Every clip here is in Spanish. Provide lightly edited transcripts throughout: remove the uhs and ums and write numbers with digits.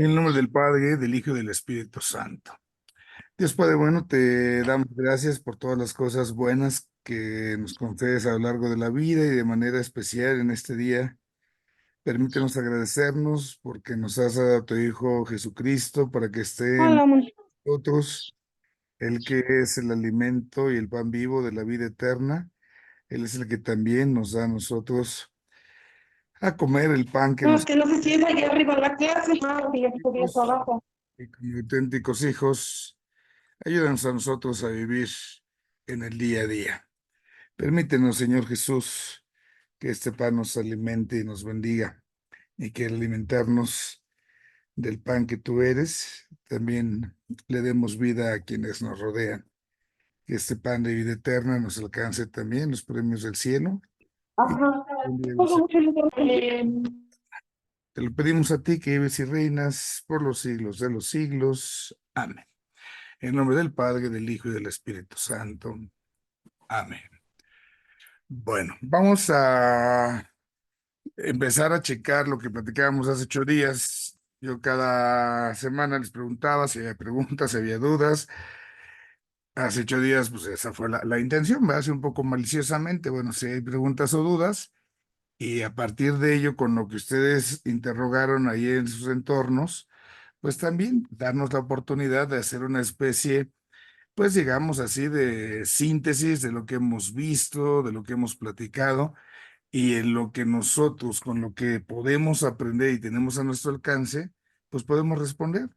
En el nombre del Padre, del Hijo y del Espíritu Santo. Dios Padre bueno, te damos gracias por todas las cosas buenas que nos concedes a lo largo de la vida y de manera especial en este día. Permítenos agradecernos porque nos has dado a tu Hijo Jesucristo para que esté en Hola, nosotros, el que es el alimento y el pan vivo de la vida eterna. Él es el que también nos da a nosotros a comer el pan que nos que no sé si es allá arriba la clase, y estudié abajo. y como auténticos hijos. Ayúdanos a nosotros a vivir en el día a día. Permítenos, Señor Jesús, que este pan nos alimente y nos bendiga, y que al alimentarnos del pan que tú eres, también le demos vida a quienes nos rodean. Que este pan de vida eterna nos alcance también los premios del cielo. Y Ajá. te lo pedimos a ti, que vives y reinas por los siglos de los siglos. Amén. En nombre del Padre, del Hijo y del Espíritu Santo. Amén. Bueno, vamos a empezar a checar lo que platicábamos hace 8 días. Yo cada semana les preguntaba si había preguntas, si había dudas. Hace 8 días, pues esa fue la intención, me hace un poco maliciosamente. Bueno, si hay preguntas o dudas, y a partir de ello, con lo que ustedes interrogaron ahí en sus entornos, pues también darnos la oportunidad de hacer una especie, pues digamos así, de síntesis de lo que hemos visto, de lo que hemos platicado y en lo que nosotros, con lo que podemos aprender y tenemos a nuestro alcance, pues podemos responder.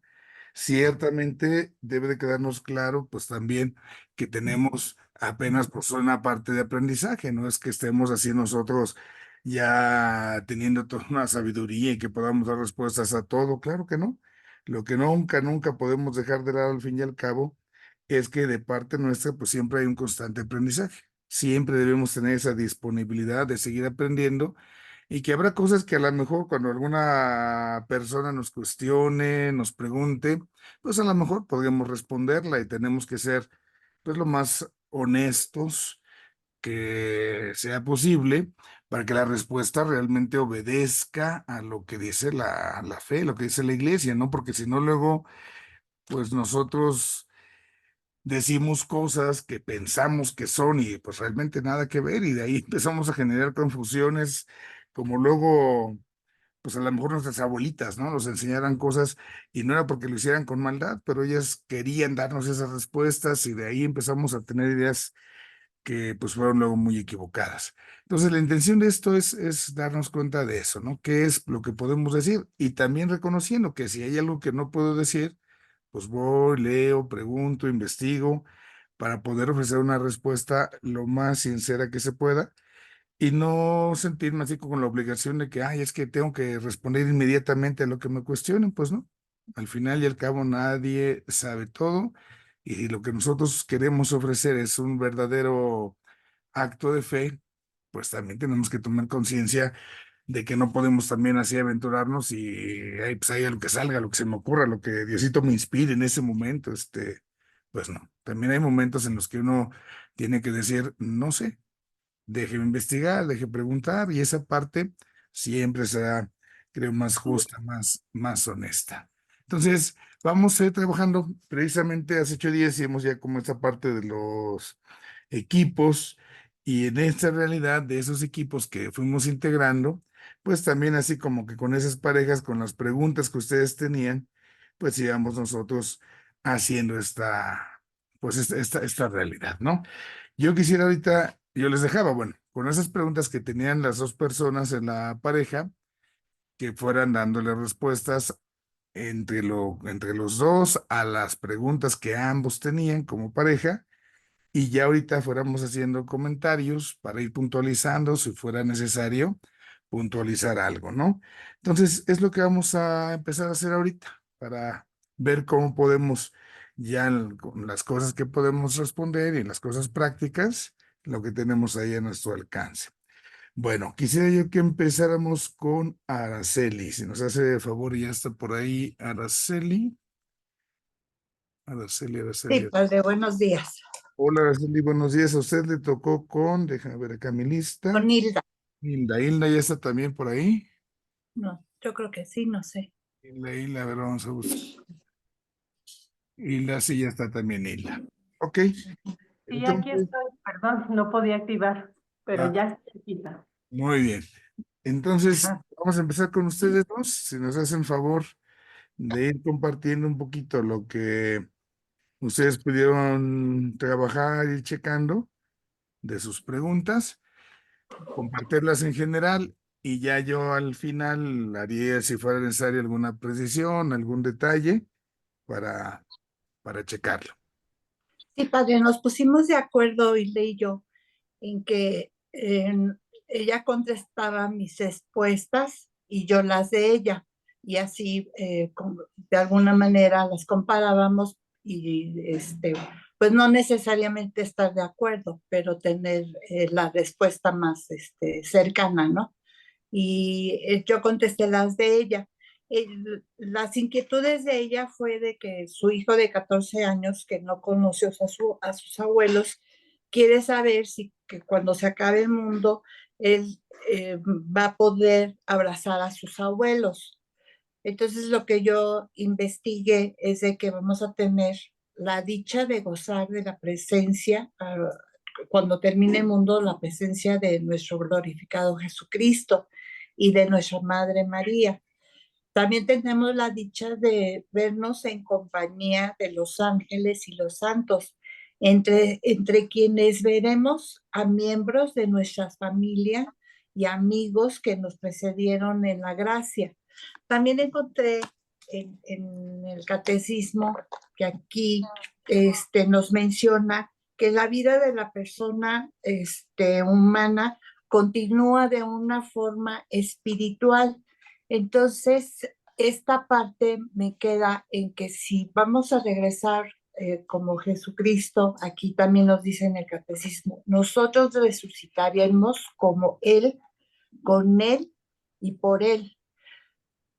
Ciertamente debe de quedarnos claro, pues también que tenemos apenas pues una parte de aprendizaje, no es que estemos así nosotros ya teniendo toda una sabiduría y que podamos dar respuestas a todo, claro que no. Lo que nunca podemos dejar de lado al fin y al cabo es que de parte nuestra pues siempre hay un constante aprendizaje. Siempre debemos tener esa disponibilidad de seguir aprendiendo y que habrá cosas que a lo mejor cuando alguna persona nos cuestione, nos pregunte, pues a lo mejor podríamos responderla y tenemos que ser pues lo más honestos que sea posible para que la respuesta realmente obedezca a lo que dice la fe, lo que dice la iglesia, ¿no? Porque si no, luego, pues nosotros decimos cosas que pensamos que son y pues realmente nada que ver y de ahí empezamos a generar confusiones como luego pues a lo mejor nuestras abuelitas, ¿no? Nos enseñaran cosas y no era porque lo hicieran con maldad, pero ellas querían darnos esas respuestas y de ahí empezamos a tener ideas que pues fueron luego muy equivocadas. Entonces la intención de esto es darnos cuenta de eso, ¿no? ¿Qué es lo que podemos decir? Y también reconociendo que si hay algo que no puedo decir, pues voy, leo, pregunto, investigo para poder ofrecer una respuesta lo más sincera que se pueda y no sentirme así con la obligación de que, ay, es que tengo que responder inmediatamente a lo que me cuestionen, pues no. Al final y al cabo nadie sabe todo y lo que nosotros queremos ofrecer es un verdadero acto de fe, pues también tenemos que tomar conciencia de que no podemos también así aventurarnos y ay, pues ahí a lo que salga, lo que se me ocurra, lo que Diosito me inspire en ese momento, pues no. También hay momentos en los que uno tiene que decir, no sé, deje investigar, deje preguntar, y esa parte siempre será, creo, más justa, más honesta. Entonces, vamos a ir trabajando precisamente hace 8 días y hemos ya como esta parte de los equipos, y en esta realidad de esos equipos que fuimos integrando, pues también así como que con esas parejas, con las preguntas que ustedes tenían, pues íbamos nosotros haciendo pues esta realidad, ¿no? Yo quisiera ahorita, yo les dejaba, bueno, con esas preguntas que tenían las dos personas en la pareja, que fueran dándole respuestas entre los dos a las preguntas que ambos tenían como pareja, y ya ahorita fuéramos haciendo comentarios para ir puntualizando si fuera necesario puntualizar algo, ¿no? Entonces, es lo que vamos a empezar a hacer ahorita para ver cómo podemos ya con las cosas que podemos responder y las cosas prácticas, lo que tenemos ahí a nuestro alcance. Bueno, quisiera yo que empezáramos con Araceli. Si nos hace favor, ya está por ahí Araceli. Araceli, Sí, Araceli. padre, buenos días. Hola, Araceli, buenos días. A usted le tocó con, déjame ver acá mi lista. Con Hilda. Hilda ya está también por ahí. No, yo creo que sí, no sé. Hilda, a ver, vamos a buscar. Hilda, sí, ya está también Hilda. Ok, Sí, aquí entonces, estoy, perdón, no podía activar, pero ah, ya está quita. muy bien. Entonces, Ah, vamos a empezar con ustedes dos, si nos hacen favor de ir compartiendo un poquito lo que ustedes pudieron trabajar y checando de sus preguntas, compartirlas en general y ya yo al final haría, si fuera necesario, alguna precisión, algún detalle para, para checarlo. Sí, padre, nos pusimos de acuerdo, Hilde y yo, en que ella contestaba mis respuestas y yo las de ella. Y así, de alguna manera, las comparábamos y, pues no necesariamente estar de acuerdo, pero tener la respuesta más cercana, ¿no? Y yo contesté las de ella. Las inquietudes de ella fue de que su hijo de 14 años, que no conoció a sus abuelos, quiere saber si que cuando se acabe el mundo, él va a poder abrazar a sus abuelos. Entonces lo que yo investigué es de que vamos a tener la dicha de gozar de la presencia, cuando termine el mundo, la presencia de nuestro glorificado Jesucristo y de nuestra Madre María. También tenemos la dicha de vernos en compañía de los ángeles y los santos, entre quienes veremos a miembros de nuestra familia y amigos que nos precedieron en la gracia. También encontré en el catecismo que aquí nos menciona que la vida de la persona humana continúa de una forma espiritual. Entonces, esta parte me queda en que si vamos a regresar como Jesucristo, aquí también nos dice en el catecismo, nosotros resucitaremos como Él, con Él y por Él.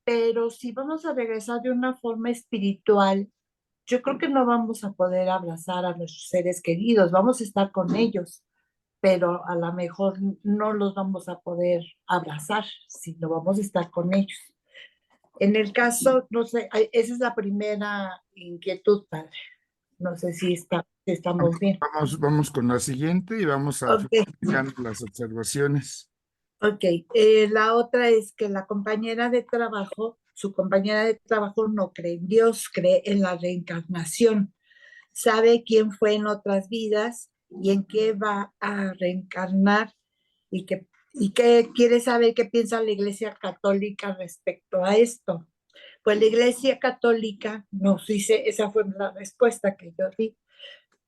Pero si vamos a regresar de una forma espiritual, yo creo que no vamos a poder abrazar a nuestros seres queridos, vamos a estar con ellos, pero a lo mejor no los vamos a poder abrazar, sino vamos a estar con ellos. En el caso, no sé, esa es la primera inquietud, padre. No sé si estamos bien. Vamos con la siguiente y vamos a Ok, fijar las observaciones. ok. La otra es que la compañera de trabajo, su compañera de trabajo no cree en Dios, cree en la reencarnación. Sabe quién fue en otras vidas y en qué va a reencarnar y qué quiere saber qué piensa la Iglesia Católica respecto a esto. Pues la Iglesia Católica nos dice, esa fue la respuesta que yo di,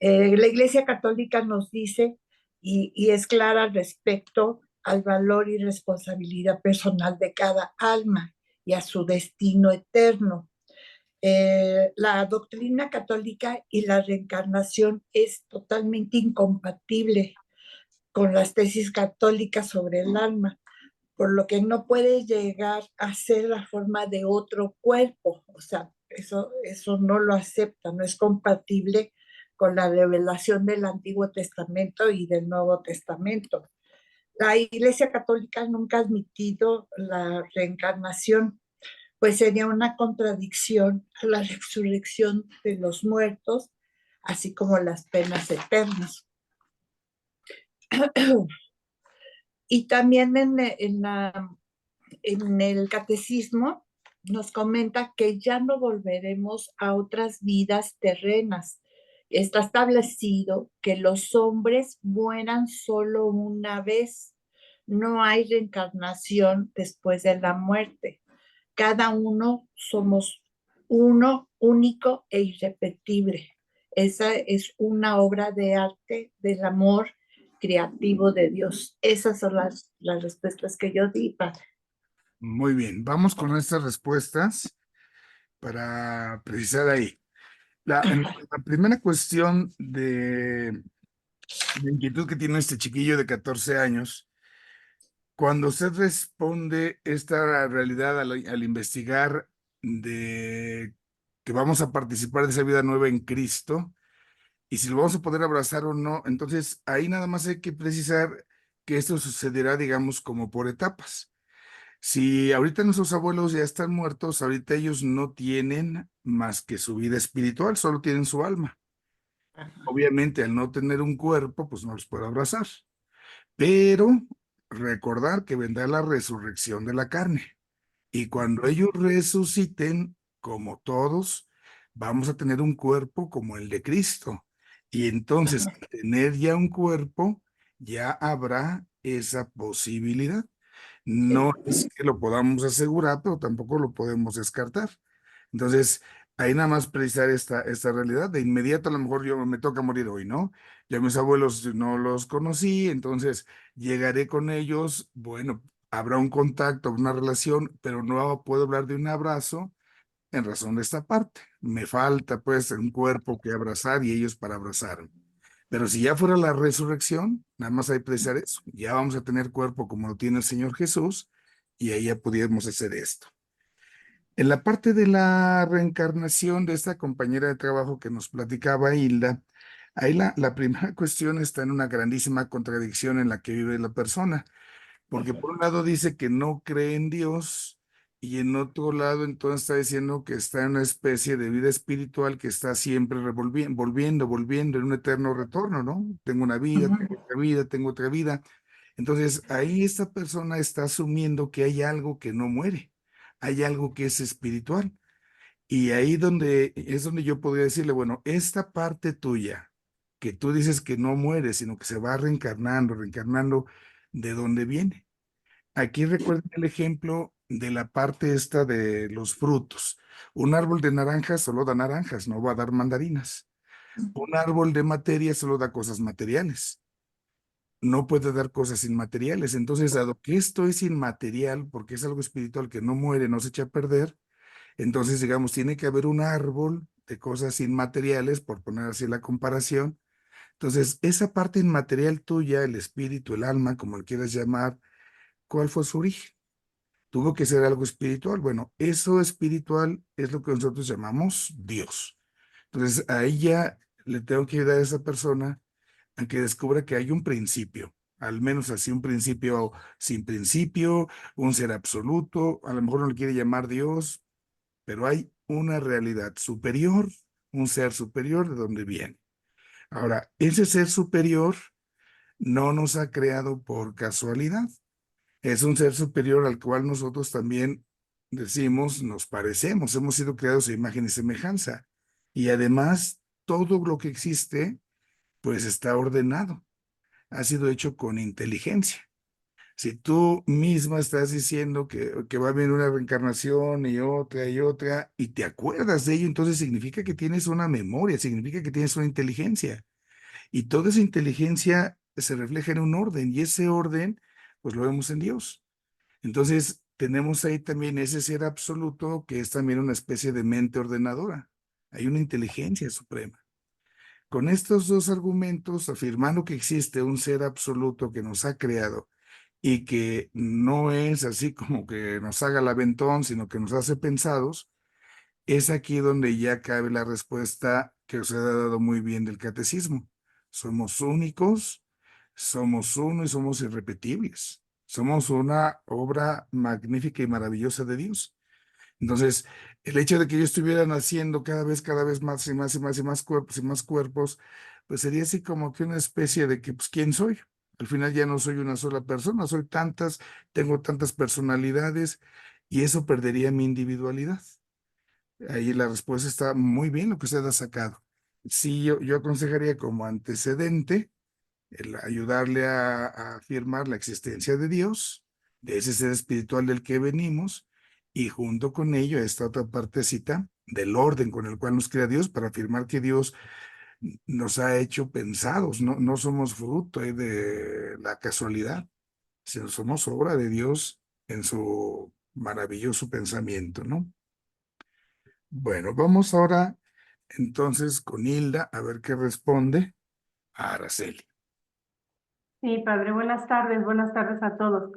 la Iglesia Católica nos dice y es clara respecto al valor y responsabilidad personal de cada alma y a su destino eterno. La doctrina católica y la reencarnación es totalmente incompatible con las tesis católicas sobre el alma, por lo que no puede llegar a ser la forma de otro cuerpo. O sea, eso no lo acepta, no es compatible con la revelación del Antiguo Testamento y del Nuevo Testamento. La Iglesia Católica nunca ha admitido la reencarnación, pues sería una contradicción a la resurrección de los muertos, así como las penas eternas. Y también en el catecismo nos comenta que ya no volveremos a otras vidas terrenas. Está establecido que los hombres mueran solo una vez. No hay reencarnación después de la muerte. Cada uno somos uno, único e irrepetible. Esa es una obra de arte del amor creativo de Dios. Esas son las respuestas que yo di, padre. Muy bien, vamos con estas respuestas para precisar ahí. La primera cuestión de inquietud que tiene este chiquillo de 14 años, cuando usted responde esta realidad al investigar de que vamos a participar de esa vida nueva en Cristo y si lo vamos a poder abrazar o no, entonces ahí nada más hay que precisar que esto sucederá, digamos, como por etapas. Si ahorita nuestros abuelos ya están muertos, ahorita ellos no tienen más que su vida espiritual, solo tienen su alma. Ajá. Obviamente, al no tener un cuerpo, pues no los puedo abrazar. Pero recordar que vendrá la resurrección de la carne. Y cuando ellos resuciten, como todos, vamos a tener un cuerpo como el de Cristo. Y entonces, Ajá. al tener ya un cuerpo, ya habrá esa posibilidad. No Sí. es que lo podamos asegurar, pero tampoco lo podemos descartar. Entonces, ahí nada más precisar esta realidad. De inmediato, a lo mejor yo me toca morir hoy, ¿no? Ya mis abuelos no los conocí, entonces llegaré con ellos. Bueno, habrá un contacto, una relación, pero no puedo hablar de un abrazo en razón de esta parte. Me falta, pues, un cuerpo que abrazar y ellos para abrazarme. Pero si ya fuera la resurrección, nada más hay que precisar eso. Ya vamos a tener cuerpo como lo tiene el Señor Jesús y ahí ya pudiéramos hacer esto. En la parte de la reencarnación de esta compañera de trabajo que nos platicaba Hilda, ahí la primera cuestión está en una grandísima contradicción en la que vive la persona, porque por un lado dice que no cree en Dios y en otro lado entonces está diciendo que está en una especie de vida espiritual que está siempre volviendo en un eterno retorno, ¿no? Tengo una vida, Ujú. tengo otra vida, tengo otra vida. Entonces, ahí esta persona está asumiendo que hay algo que no muere, hay algo que es espiritual. Y ahí es donde yo podría decirle, bueno, esta parte tuya, que tú dices que no muere, sino que se va reencarnando, ¿de dónde viene? Aquí recuerden el ejemplo de la parte esta de los frutos. Un árbol de naranjas solo da naranjas, no va a dar mandarinas. Un árbol de materia solo da cosas materiales, no puede dar cosas inmateriales. Entonces, dado que esto es inmaterial, porque es algo espiritual que no muere, no se echa a perder, entonces, digamos, tiene que haber un árbol de cosas inmateriales, por poner así la comparación. Entonces, esa parte inmaterial tuya, el espíritu, el alma, como le quieras llamar, ¿cuál fue su origen? Tuvo que ser algo espiritual. Bueno, eso espiritual es lo que nosotros llamamos Dios. Entonces, ahí ya le tengo que ayudar a esa persona a que descubra que hay un principio, al menos así un principio sin principio, un ser absoluto, a lo mejor no le quiere llamar Dios, pero hay una realidad superior, un ser superior de donde viene. Ahora, ese ser superior no nos ha creado por casualidad, es un ser superior al cual nosotros también decimos, nos parecemos, hemos sido creados a imagen y semejanza. Y además, todo lo que existe, pues está ordenado, ha sido hecho con inteligencia. Si tú misma estás diciendo que va a haber una reencarnación y otra, y te acuerdas de ello, entonces significa que tienes una memoria, significa que tienes una inteligencia. Y toda esa inteligencia se refleja en un orden, y ese orden, pues lo vemos en Dios. Entonces, tenemos ahí también ese ser absoluto que es también una especie de mente ordenadora. Hay una inteligencia suprema. Con estos dos argumentos, afirmando que existe un ser absoluto que nos ha creado y que no es así como que nos haga el aventón, sino que nos hace pensados, es aquí donde ya cabe la respuesta que os he dado muy bien del catecismo. Somos únicos, somos uno y somos irrepetibles. Somos una obra magnífica y maravillosa de Dios. Entonces, el hecho de que ellos estuvieran haciendo cada vez más y más y más y más cuerpos, pues sería así como que una especie de que, pues, ¿quién soy? Al final ya no soy una sola persona, soy tantas, tengo tantas personalidades y eso perdería mi individualidad. Ahí la respuesta está muy bien lo que usted ha sacado. Sí, yo aconsejaría como antecedente el ayudarle a afirmar la existencia de Dios, de ese ser espiritual del que venimos, y junto con ello esta otra partecita del orden con el cual nos crea Dios para afirmar que Dios nos ha hecho pensados, no somos fruto de la casualidad, sino somos obra de Dios en su maravilloso pensamiento, ¿no? Bueno, vamos ahora entonces con Hilda a ver qué responde a Araceli. Sí, padre, buenas tardes a todos.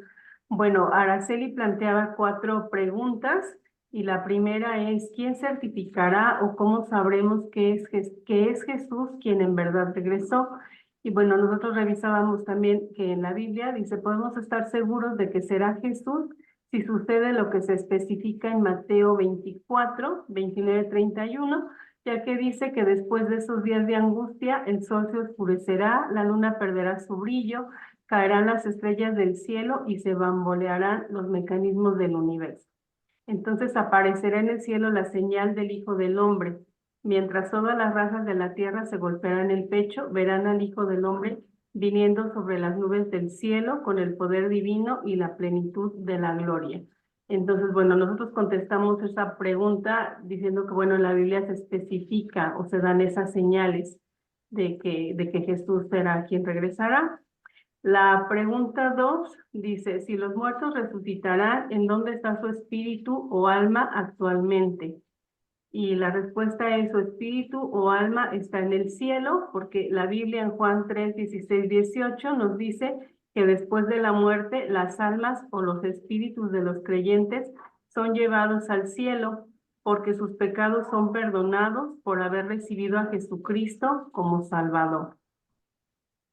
Bueno, Araceli planteaba 4 preguntas y la primera es, ¿quién certificará o cómo sabremos que es Jesús quien en verdad regresó? Y bueno, nosotros revisábamos también que en la Biblia dice, podemos estar seguros de que será Jesús si sucede lo que se especifica en Mateo 24, 29, 31, ya que dice que después de esos días de angustia, el sol se oscurecerá, la luna perderá su brillo, caerán las estrellas del cielo y se bambolearán los mecanismos del universo. Entonces aparecerá en el cielo la señal del Hijo del Hombre. Mientras todas las razas de la tierra se golpearán el pecho, verán al Hijo del Hombre viniendo sobre las nubes del cielo con el poder divino y la plenitud de la gloria. Entonces, bueno, nosotros contestamos esa pregunta diciendo que, bueno, en la Biblia se especifica o se dan esas señales de que Jesús será quien regresará. La pregunta 2 dice, si los muertos resucitarán, ¿en dónde está su espíritu o alma actualmente? Y la respuesta es, su espíritu o alma está en el cielo, porque la Biblia en Juan 3, 16, 18 nos dice que después de la muerte, las almas o los espíritus de los creyentes son llevados al cielo, porque sus pecados son perdonados por haber recibido a Jesucristo como Salvador.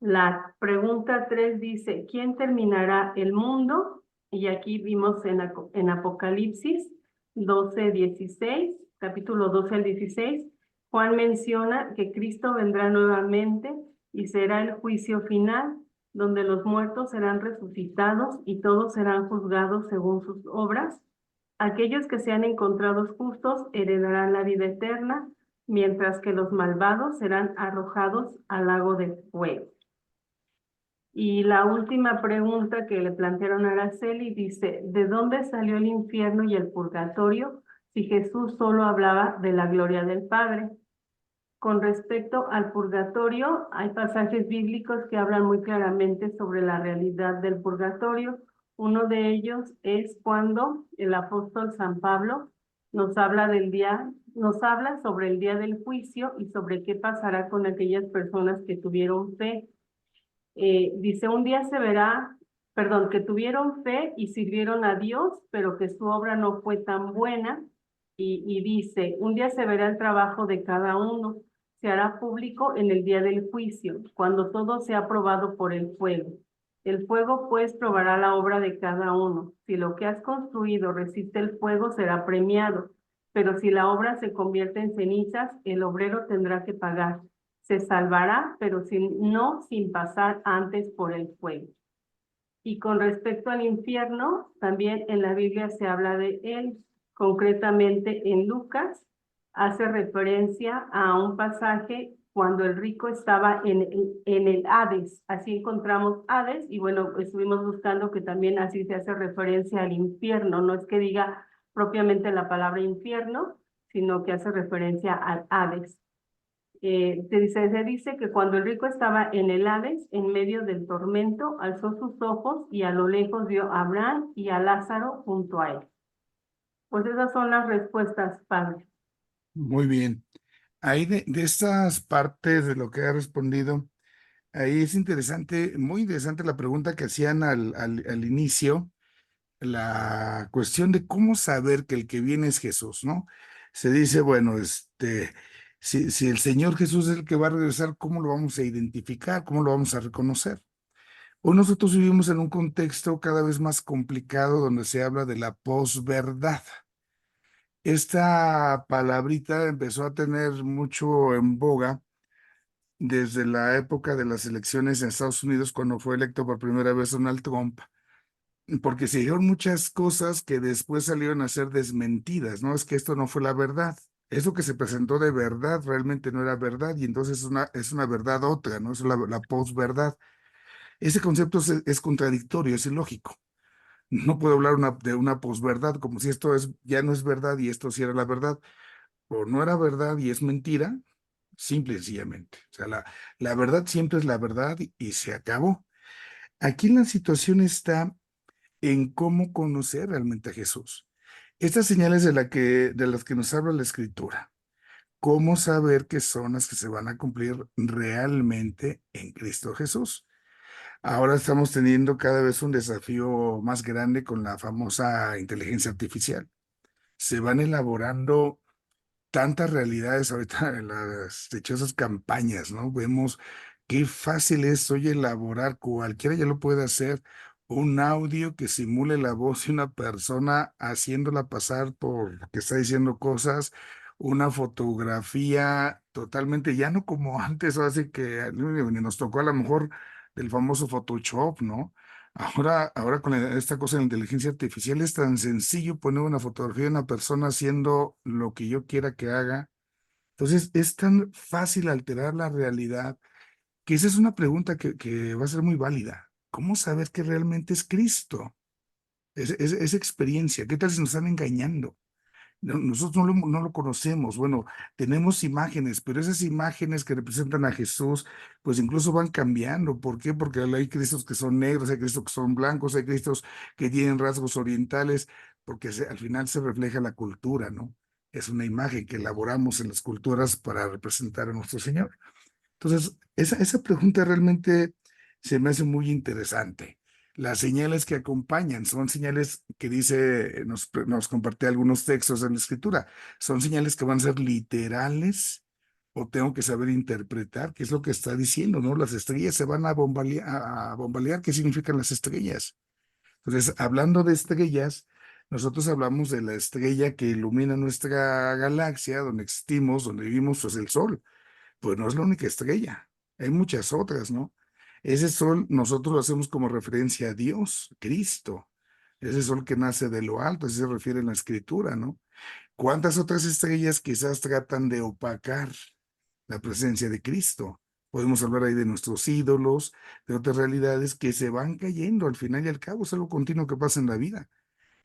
La pregunta 3 dice, ¿quién terminará el mundo? Y aquí vimos en Apocalipsis 12, 16, capítulo 12 al 16, Juan menciona que Cristo vendrá nuevamente y será el juicio final, donde los muertos serán resucitados y todos serán juzgados según sus obras. Aquellos que sean encontrados justos heredarán la vida eterna, mientras que los malvados serán arrojados al lago de fuego. Y la última pregunta que le plantearon a Araceli dice, ¿de dónde salió el infierno y el purgatorio si Jesús solo hablaba de la gloria del Padre? Con respecto al purgatorio, hay pasajes bíblicos que hablan muy claramente sobre la realidad del purgatorio. Uno de ellos es cuando el apóstol San Pablo nos habla sobre el día del juicio y sobre qué pasará con aquellas personas que tuvieron fe. Dice, un día se verá, que tuvieron fe y sirvieron a Dios, pero que su obra no fue tan buena. Y dice, un día se verá el trabajo de cada uno, se hará público en el día del juicio, cuando todo sea probado por el fuego. El fuego, pues, probará la obra de cada uno. Si lo que has construido resiste el fuego, será premiado. Pero si la obra se convierte en cenizas, el obrero tendrá que pagar. Se salvará, pero sin pasar antes por el fuego. Y con respecto al infierno, también en la Biblia se habla de él, concretamente en Lucas, hace referencia a un pasaje cuando el rico estaba en el Hades. Así encontramos Hades, y bueno, estuvimos buscando que también así se hace referencia al infierno. No es que diga propiamente la palabra infierno, sino que hace referencia al Hades. Se dice que cuando el rico estaba en el Hades, en medio del tormento, alzó sus ojos y a lo lejos vio a Abraham y a Lázaro junto a él. Pues esas son las respuestas, padre. Muy bien. Ahí de estas partes de lo que ha respondido, ahí es interesante, muy interesante la pregunta que hacían al inicio, la cuestión de cómo saber que el que viene es Jesús, ¿no? Se dice, bueno, si el Señor Jesús es el que va a regresar, ¿cómo lo vamos a identificar? ¿Cómo lo vamos a reconocer? Hoy nosotros vivimos en un contexto cada vez más complicado donde se habla de la posverdad. Esta palabrita empezó a tener mucho en boga desde la época de las elecciones en Estados Unidos, cuando fue electo por primera vez Donald Trump, porque se dijeron muchas cosas que después salieron a ser desmentidas, ¿no? Es que esto no fue la verdad. Eso que se presentó de verdad realmente no era verdad, y entonces es una verdad otra, ¿no? Es la posverdad. Ese concepto es contradictorio, es ilógico. No puedo hablar de una posverdad como si esto ya no es verdad y esto sí era la verdad. O no era verdad y es mentira, simple y sencillamente. O sea, la verdad siempre es la verdad y se acabó. Aquí la situación está en cómo conocer realmente a Jesús. Estas señales de las que nos habla la Escritura, cómo saber que son las que se van a cumplir realmente en Cristo Jesús. Ahora estamos teniendo cada vez un desafío más grande con la famosa inteligencia artificial. Se van elaborando tantas realidades ahorita en las dichosas campañas, ¿no? Vemos qué fácil es hoy elaborar, cualquiera ya lo puede hacer, un audio que simule la voz de una persona haciéndola pasar por que está diciendo cosas, una fotografía totalmente, ya no como antes, o así que ni nos tocó a lo mejor del famoso Photoshop, ¿no? Ahora con esta cosa de la inteligencia artificial es tan sencillo poner una fotografía de una persona haciendo lo que yo quiera que haga. Entonces, es tan fácil alterar la realidad que esa es una pregunta que va a ser muy válida. ¿Cómo saber que realmente es Cristo? Esa experiencia. ¿Qué tal si nos están engañando? Nosotros no lo conocemos. Bueno, tenemos imágenes, pero esas imágenes que representan a Jesús, pues incluso van cambiando. ¿Por qué? Porque hay Cristos que son negros, hay Cristos que son blancos, hay Cristos que tienen rasgos orientales, porque al final se refleja la cultura, ¿no? Es una imagen que elaboramos en las culturas para representar a nuestro Señor. Entonces, esa pregunta realmente se me hace muy interesante. Las señales que acompañan son señales que dice, nos comparte algunos textos en la escritura, son señales que van a ser literales o tengo que saber interpretar qué es lo que está diciendo, ¿no? Las estrellas se van a bombalear. ¿Qué significan las estrellas? Entonces, hablando de estrellas, nosotros hablamos de la estrella que ilumina nuestra galaxia, donde existimos, donde vivimos, pues el Sol. Pues no es la única estrella, hay muchas otras, ¿no? Ese sol nosotros lo hacemos como referencia a Dios, Cristo, ese sol que nace de lo alto, así se refiere en la escritura, ¿no? ¿Cuántas otras estrellas quizás tratan de opacar la presencia de Cristo? Podemos hablar ahí de nuestros ídolos, de otras realidades que se van cayendo al final y al cabo, es algo continuo que pasa en la vida.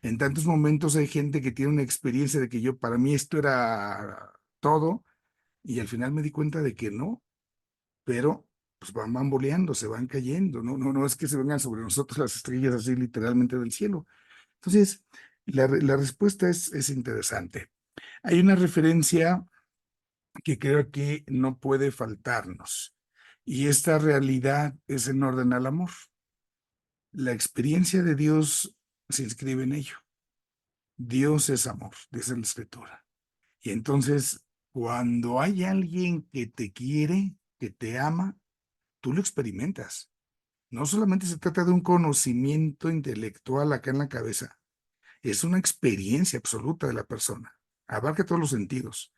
En tantos momentos hay gente que tiene una experiencia de que para mí esto era todo, y al final me di cuenta de que no, pero pues van bamboleando, se van cayendo, no es que se vengan sobre nosotros las estrellas así literalmente del cielo. Entonces, la respuesta es interesante. Hay una referencia que creo que no puede faltarnos, y esta realidad es en orden al amor. La experiencia de Dios se inscribe en ello. Dios es amor, dice la Escritura. Y entonces, cuando hay alguien que te quiere, que te ama, tú lo experimentas. No solamente se trata de un conocimiento intelectual acá en la cabeza, es una experiencia absoluta de la persona. Abarca todos los sentidos.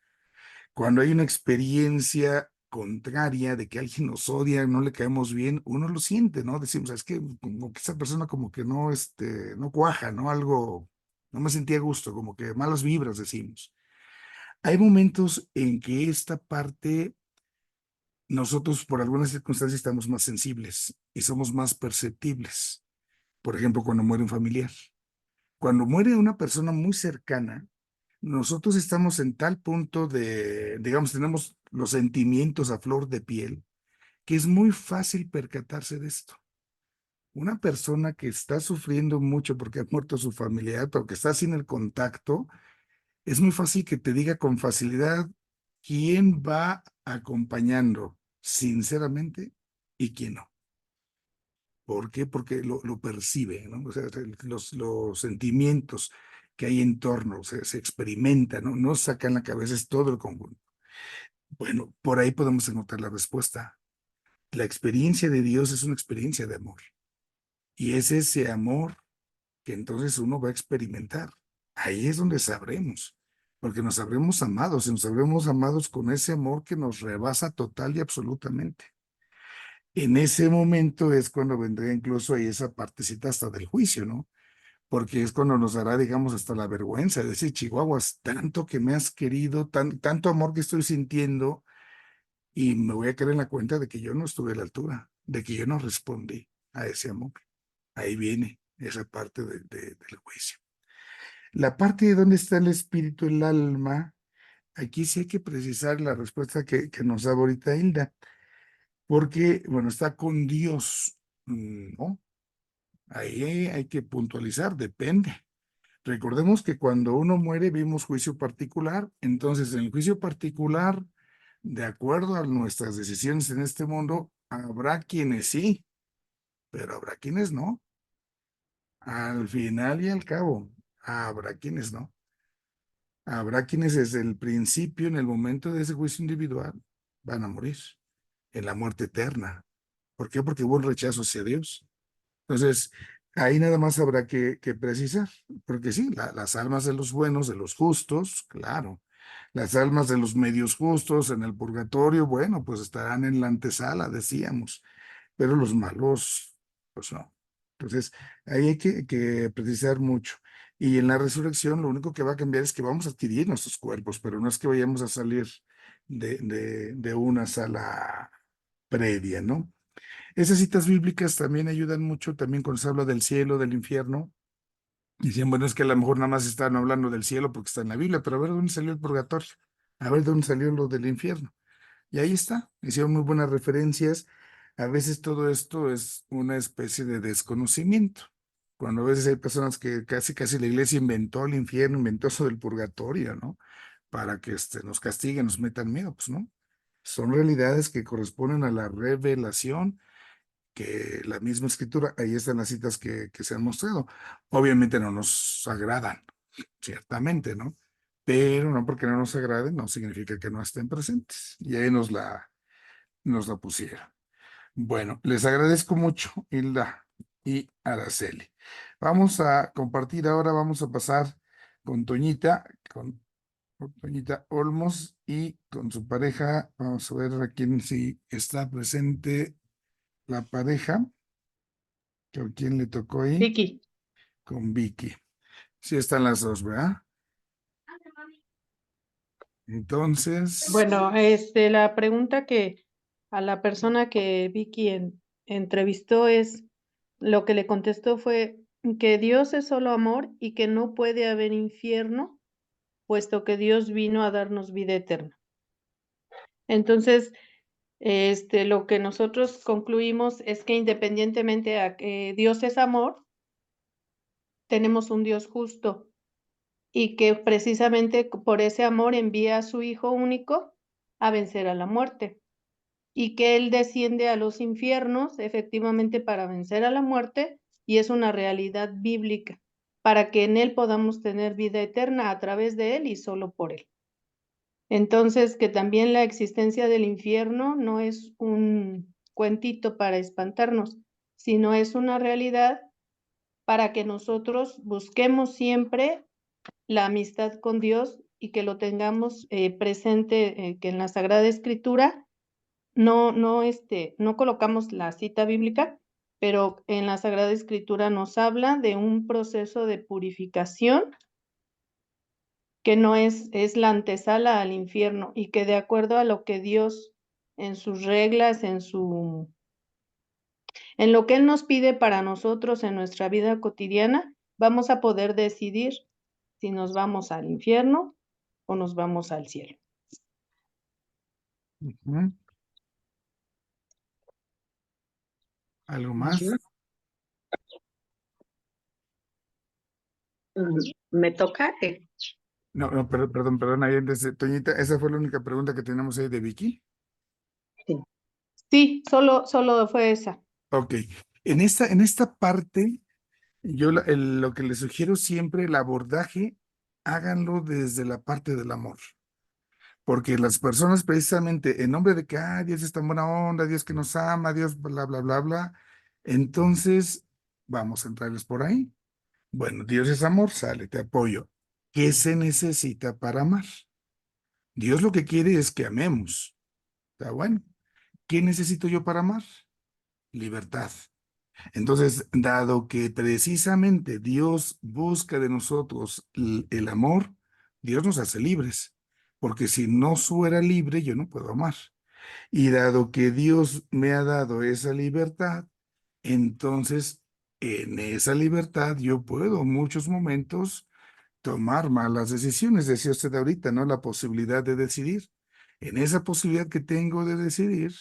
Cuando hay una experiencia contraria de que alguien nos odia, no le caemos bien, uno lo siente, ¿no? Decimos, es que como que esa persona como que no, no cuaja, ¿no? Algo, no me sentía a gusto, como que malas vibras, decimos. Hay momentos en que esta parte nosotros por algunas circunstancias estamos más sensibles y somos más perceptibles. Por ejemplo, cuando muere un familiar. Cuando muere una persona muy cercana, nosotros estamos en tal punto de, digamos, tenemos los sentimientos a flor de piel, que es muy fácil percatarse de esto. Una persona que está sufriendo mucho porque ha muerto su familiar, pero que está sin el contacto, es muy fácil que te diga con facilidad quién va acompañando sinceramente y quién no. ¿Por qué? Porque lo percibe, ¿no? O sea, los sentimientos que hay en torno se experimentan, ¿no? No sacan la cabeza, es todo el conjunto. Bueno, por ahí podemos encontrar la respuesta. La experiencia de Dios es una experiencia de amor. Y es ese amor que entonces uno va a experimentar. Ahí es donde sabremos, porque nos sabremos amados y nos sabremos amados con ese amor que nos rebasa total y absolutamente. En ese momento es cuando vendrá incluso ahí esa partecita hasta del juicio, ¿no? Porque es cuando nos dará, digamos, hasta la vergüenza de decir, Chihuahuas, tanto que me has querido, tanto amor que estoy sintiendo, y me voy a caer en la cuenta de que yo no estuve a la altura, de que yo no respondí a ese amor. Ahí viene esa parte del juicio. La parte de dónde está el espíritu, el alma, aquí sí hay que precisar la respuesta que nos da ahorita Hilda, porque, bueno, está con Dios, ¿no? Ahí hay que puntualizar, depende. Recordemos que cuando uno muere vimos juicio particular, entonces en el juicio particular, de acuerdo a nuestras decisiones en este mundo, habrá quienes sí, pero habrá quienes no. Al final y al cabo, habrá quienes no. Habrá quienes desde el principio, en el momento de ese juicio individual, van a morir en la muerte eterna. ¿Por qué? Porque hubo un rechazo hacia Dios. Entonces, Ahí nada más habrá que precisar, porque sí, las almas de los buenos, de los justos, claro. Las almas de los medios justos en el purgatorio, bueno, pues estarán en la antesala, decíamos, pero los malos, pues no. Entonces, ahí hay que precisar mucho. Y en la resurrección, lo único que va a cambiar es que vamos a adquirir nuestros cuerpos, pero no es que vayamos a salir de una sala previa, ¿no? Esas citas bíblicas también ayudan mucho, también cuando se habla del cielo, del infierno. Dicen, bueno, es que a lo mejor nada más están hablando del cielo porque está en la Biblia, pero a ver dónde salió el purgatorio, a ver dónde salió lo del infierno. Y ahí está, hicieron muy buenas referencias. A veces todo esto es una especie de desconocimiento. Cuando a veces hay personas que casi la iglesia inventó el infierno, inventó eso del purgatorio, ¿no? Para que nos castiguen, nos metan miedo, pues no. Son realidades que corresponden a la revelación que la misma escritura, ahí están las citas que se han mostrado. Obviamente no nos agradan, ciertamente, ¿no? Pero no porque no nos agraden, no significa que no estén presentes. Y ahí nos la pusieron. Bueno, les agradezco mucho, Hilda y Araceli. Vamos a compartir ahora, vamos a pasar con Toñita, con Toñita Olmos y con su pareja. Vamos a ver a quién sí está presente la pareja. ¿Con quién le tocó ahí? Vicky. Con Vicky. Sí están las dos, ¿verdad? Entonces, Bueno, la pregunta que a la persona que Vicky entrevistó es, lo que le contestó fue que Dios es solo amor y que no puede haber infierno, puesto que Dios vino a darnos vida eterna. Entonces, lo que nosotros concluimos es que independientemente a que Dios es amor, tenemos un Dios justo y que precisamente por ese amor envía a su Hijo único a vencer a la muerte y que Él desciende a los infiernos efectivamente para vencer a la muerte y es una realidad bíblica para que en Él podamos tener vida eterna a través de Él y solo por Él. Entonces, que también la existencia del infierno no es un cuentito para espantarnos, sino es una realidad para que nosotros busquemos siempre la amistad con Dios y que lo tengamos presente, que en la Sagrada Escritura no colocamos la cita bíblica, pero en la Sagrada Escritura nos habla de un proceso de purificación que no es la antesala al infierno y que de acuerdo a lo que Dios en sus reglas, en lo que Él nos pide para nosotros en nuestra vida cotidiana, vamos a poder decidir si nos vamos al infierno o nos vamos al cielo. ujú. ¿Algo más? Me toca. No, no, perdón, ahí desde Toñita, esa fue la única pregunta que tenemos ahí de Vicky. Sí, solo fue esa. Ok, en esta parte, yo lo que les sugiero siempre, el abordaje, háganlo desde la parte del amor. Porque las personas precisamente en nombre de que, Dios es tan buena onda, Dios que nos ama, Dios bla, bla, bla, bla, entonces vamos a entrarles por ahí. Bueno, Dios es amor, sale, te apoyo. ¿Qué se necesita para amar? Dios lo que quiere es que amemos. Está bueno. ¿Qué necesito yo para amar? Libertad. Entonces, dado que precisamente Dios busca de nosotros el amor, Dios nos hace libres, porque si no fuera libre, yo no puedo amar. Y dado que Dios me ha dado esa libertad, entonces en esa libertad yo puedo en muchos momentos tomar malas decisiones, decía usted ahorita, ¿no? La posibilidad de decidir. En esa posibilidad que tengo de decidir,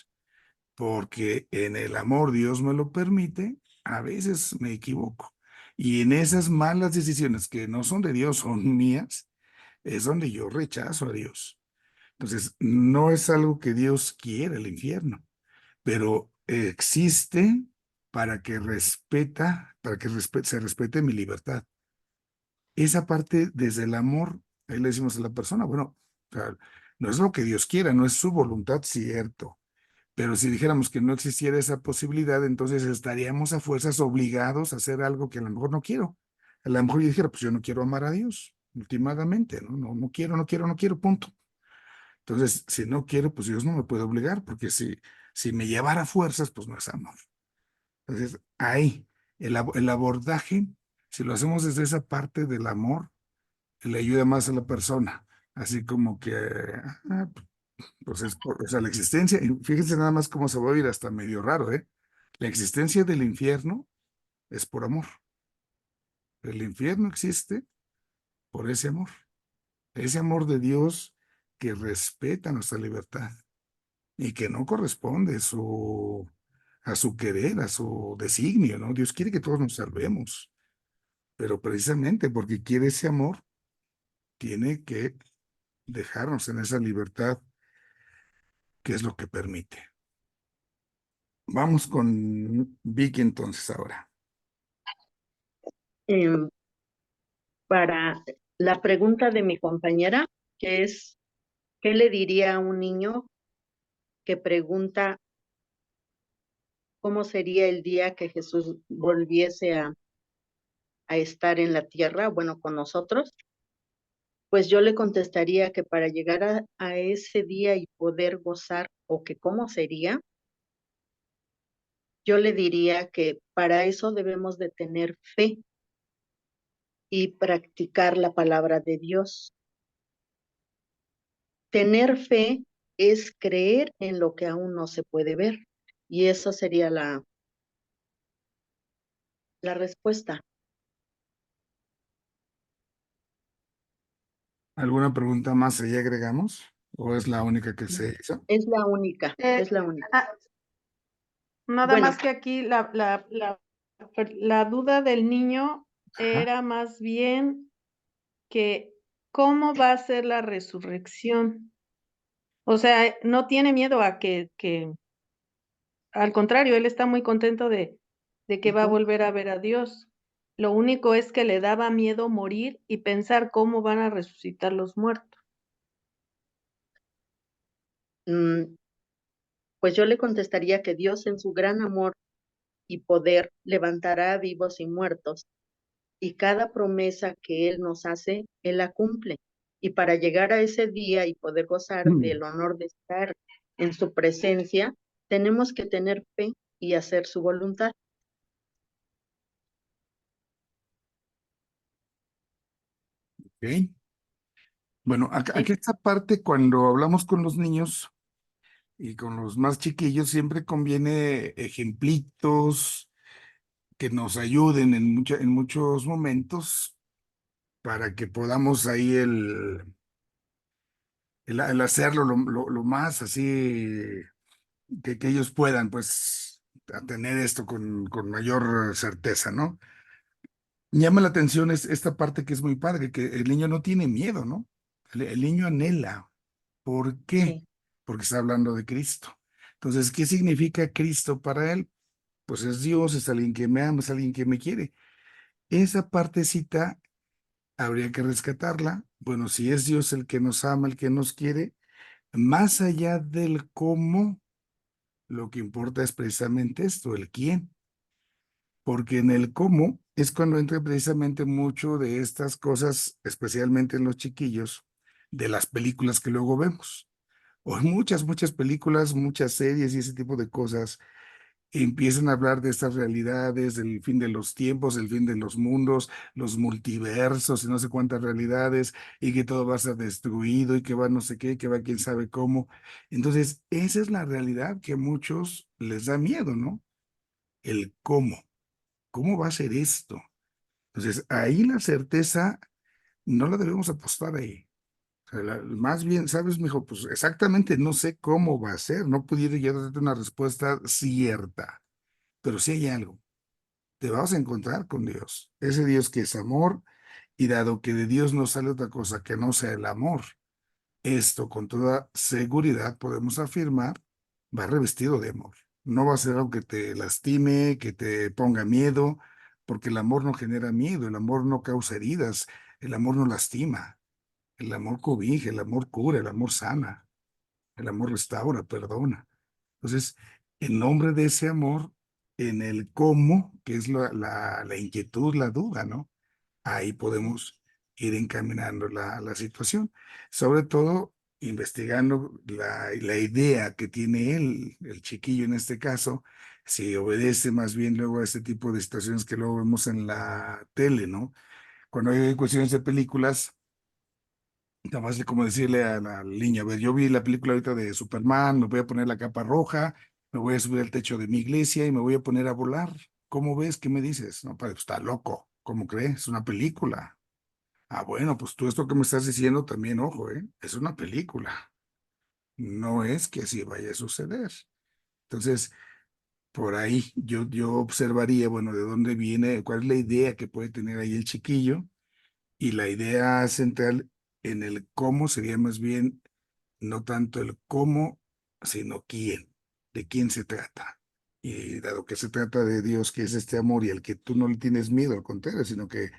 porque en el amor Dios me lo permite, a veces me equivoco. Y en esas malas decisiones que no son de Dios, son mías, es donde yo rechazo a Dios. Entonces, no es algo que Dios quiere, el infierno, pero existe se respete mi libertad. Esa parte desde el amor, ahí le decimos a la persona, bueno, o sea, no es lo que Dios quiera, no es su voluntad, cierto, Pero si dijéramos que no existiera esa posibilidad, entonces estaríamos a fuerzas obligados a hacer algo que a lo mejor no quiero. A lo mejor yo dijera, pues yo no quiero amar a Dios, últimamente, ¿no? No, no quiero, no quiero, no quiero, punto. Entonces, si no quiero, pues Dios no me puede obligar, porque si me llevara a fuerzas, pues no es amor. Entonces, ahí, el abordaje, si lo hacemos desde esa parte del amor, le ayuda más a la persona. Así como que, ah, pues o sea, la existencia, y fíjense nada más cómo se va a oír hasta medio raro, ¿eh? La existencia del infierno es por amor. El infierno existe por ese amor de Dios que respeta nuestra libertad y que no corresponde a su querer, a su designio, ¿no? Dios quiere que todos nos salvemos, pero precisamente porque quiere ese amor, tiene que dejarnos en esa libertad que es lo que permite. Vamos con Vicky entonces ahora. Em, para la pregunta de mi compañera, que es, ¿qué le diría a un niño que pregunta cómo sería el día que Jesús volviese a estar en la tierra, bueno, con nosotros? Pues yo le contestaría que para llegar a ese día y poder gozar, o que cómo sería, yo le diría que para eso debemos de tener fe y practicar la palabra de Dios. Tener fe es creer en lo que aún no se puede ver. Y esa sería la respuesta. ¿Alguna pregunta más ahí agregamos? ¿O es la única que se hizo? Es la única, es la única. Nada Bueno. más que aquí la duda del niño Ajá. era más bien que cómo va a ser la resurrección. O sea, no tiene miedo a que al contrario, él está muy contento de que va a Ujú. volver a ver a Dios. Lo único es que le daba miedo morir y pensar cómo van a resucitar los muertos. Pues yo le contestaría que Dios en su gran amor y poder levantará a vivos y muertos, y cada promesa que Él nos hace, Él la cumple. Y para llegar a ese día y poder gozar del honor de estar en su presencia, tenemos que tener fe y hacer su voluntad. Ok. Bueno, Sí. aquí esta parte, cuando hablamos con los niños y con los más chiquillos, siempre conviene ejemplitos que nos ayuden en muchos momentos para que podamos ahí el hacerlo lo más así que ellos puedan, pues, a tener esto con mayor certeza, ¿no? Llama la atención esta parte que es muy padre, que el niño no tiene miedo, ¿no? El niño anhela. ¿Por qué? Sí. Porque está hablando de Cristo. Entonces, ¿qué significa Cristo para él? Pues es Dios, es alguien que me ama, es alguien que me quiere. Esa partecita habría que rescatarla. Bueno, si es Dios el que nos ama, el que nos quiere, más allá del cómo, lo que importa es precisamente esto, el quién. Porque en el cómo es cuando entra precisamente mucho de estas cosas, especialmente en los chiquillos, de las películas que luego vemos. O muchas películas, muchas series y ese tipo de cosas empiezan a hablar de estas realidades, del fin de los tiempos, el fin de los mundos, los multiversos y no sé cuántas realidades, y que todo va a ser destruido y que va no sé qué, que va quién sabe cómo. Entonces, esa es la realidad que a muchos les da miedo, ¿no? El cómo. ¿Cómo va a ser esto? Entonces, ahí la certeza no la debemos apostar ahí. O sea, más bien, ¿sabes, mijo? Pues exactamente no sé cómo va a ser. No pudiera yo darte una respuesta cierta, pero sí hay algo. Te vas a encontrar con Dios. Ese Dios que es amor, y dado que de Dios no sale otra cosa que no sea el amor, esto con toda seguridad podemos afirmar, va revestido de amor. No va a ser algo que te lastime, que te ponga miedo, porque el amor no genera miedo, el amor no causa heridas, el amor no lastima, el amor cobija, el amor cura, el amor sana, el amor restaura, perdona. Entonces, en nombre de ese amor, en el cómo, que es la inquietud, la duda, ¿no? Ahí podemos ir encaminando la situación. Sobre todo, investigando la idea que tiene él, el chiquillo en este caso, si obedece más bien luego a este tipo de situaciones que luego vemos en la tele, ¿no? Cuando hay cuestiones de películas, nada más de como decirle al niño, a ver, yo vi la película ahorita de Superman, me voy a poner la capa roja, me voy a subir al techo de mi iglesia y me voy a poner a volar. ¿Cómo ves? ¿Qué me dices? No, padre, pues está loco. ¿Cómo crees? Es una película. Ah, bueno, pues tú esto que me estás diciendo también, ojo, ¿eh? Es una película. No es que así vaya a suceder. Entonces, por ahí yo observaría, bueno, de dónde viene, cuál es la idea que puede tener ahí el chiquillo. Y la idea central en el cómo sería más bien no tanto el cómo, sino quién, de quién se trata. Y dado que se trata de Dios, que es este amor y al que tú no le tienes miedo, al contrario, sino que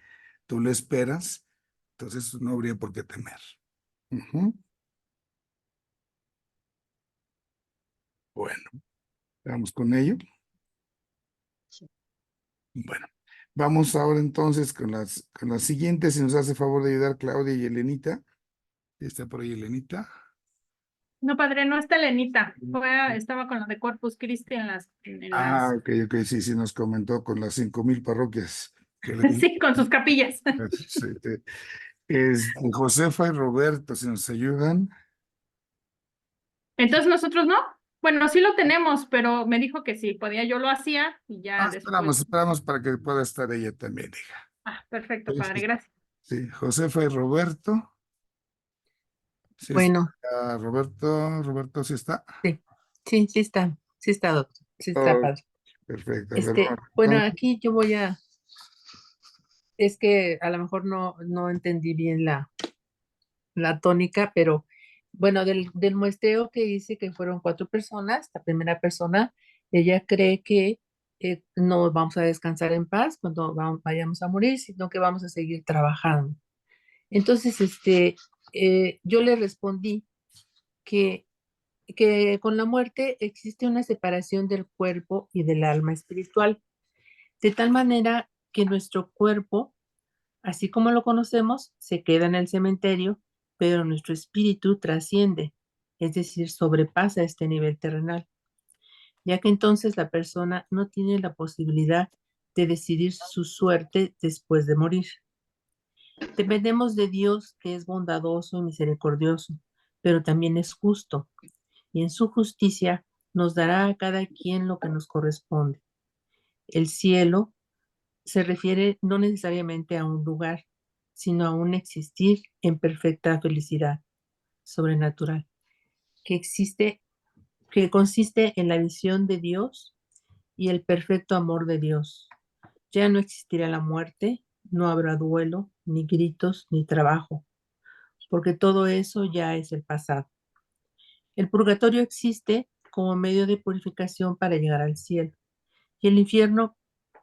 tú le esperas, entonces no habría por qué temer. Ujú. Bueno, vamos con ello. Bueno, vamos ahora entonces con las siguientes, si nos hace favor de ayudar Claudia y Elenita. ¿Está por ahí Elenita? No, padre, no está Elenita. Estaba con lo de Corpus Christi en Ah, las, ok, ok, sí, sí, nos comentó con las 5,000 parroquias que le sí, con sus capillas. sí, Josefa y Roberto, si nos ayudan. Entonces nosotros no. Bueno, sí lo tenemos, pero me dijo que sí, podía, yo lo hacía y ya después. Esperamos para que pueda estar ella también, hija. Ah, perfecto, Sí, padre, sí, gracias. sí, Josefa y Roberto. Sí Bueno, está Roberto sí está. sí, sí está, doctor, sí está Oh, padre. perfecto. A ver, vamos, Bueno, entonces, aquí es que a lo mejor no entendí bien la tónica, pero bueno, del muestreo que hice, que fueron 4 personas, la primera persona, ella cree que no vamos a descansar en paz cuando vayamos a morir, sino que vamos a seguir trabajando. Entonces, yo le respondí que con la muerte existe una separación del cuerpo y del alma espiritual, de tal manera que nuestro cuerpo, así como lo conocemos, se queda en el cementerio, pero nuestro espíritu trasciende, es decir, sobrepasa este nivel terrenal, ya que entonces la persona no tiene la posibilidad de decidir su suerte después de morir. Dependemos de Dios, que es bondadoso y misericordioso, pero también es justo, y en su justicia nos dará a cada quien lo que nos corresponde. El cielo se refiere no necesariamente a un lugar, sino a un existir en perfecta felicidad sobrenatural, que existe, que consiste en la visión de Dios y el perfecto amor de Dios. Ya no existirá la muerte, no habrá duelo, ni gritos, ni trabajo, porque todo eso ya es el pasado. El purgatorio existe como medio de purificación para llegar al cielo. Y el infierno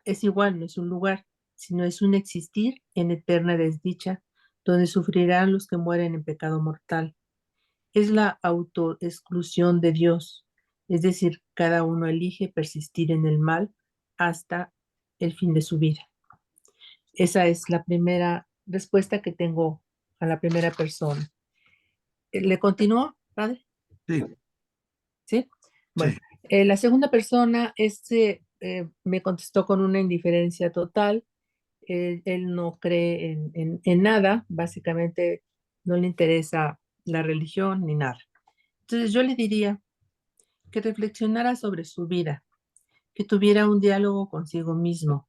es igual, no es un lugar, sino es un existir en eterna desdicha, donde sufrirán los que mueren en pecado mortal. Es la autoexclusión de Dios, es decir, cada uno elige persistir en el mal hasta el fin de su vida. Esa es la primera respuesta que tengo a la primera persona. ¿Le continúo, padre? sí, ¿Sí? Bueno, sí. la segunda persona me contestó con una indiferencia total. Él no cree en nada, básicamente no le interesa la religión ni nada. Entonces yo le diría que reflexionara sobre su vida, que tuviera un diálogo consigo mismo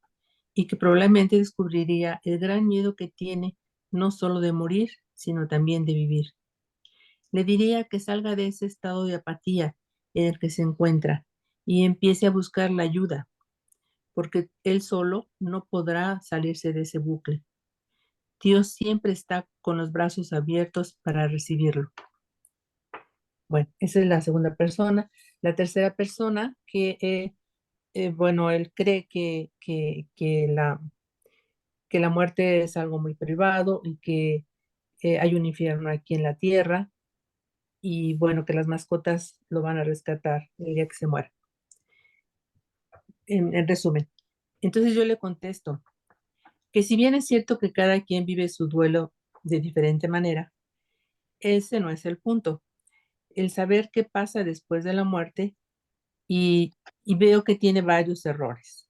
y que probablemente descubriría el gran miedo que tiene no solo de morir, sino también de vivir. Le diría que salga de ese estado de apatía en el que se encuentra y empiece a buscar la ayuda, porque él solo no podrá salirse de ese bucle. Dios siempre está con los brazos abiertos para recibirlo. Bueno, esa es la segunda persona. La tercera persona bueno, él cree que la muerte es algo muy privado y que hay un infierno aquí en la tierra y bueno, que las mascotas lo van a rescatar el día que se muera. En resumen, entonces yo le contesto que si bien es cierto que cada quien vive su duelo de diferente manera, ese no es el punto. El saber qué pasa después de la muerte y veo que tiene varios errores.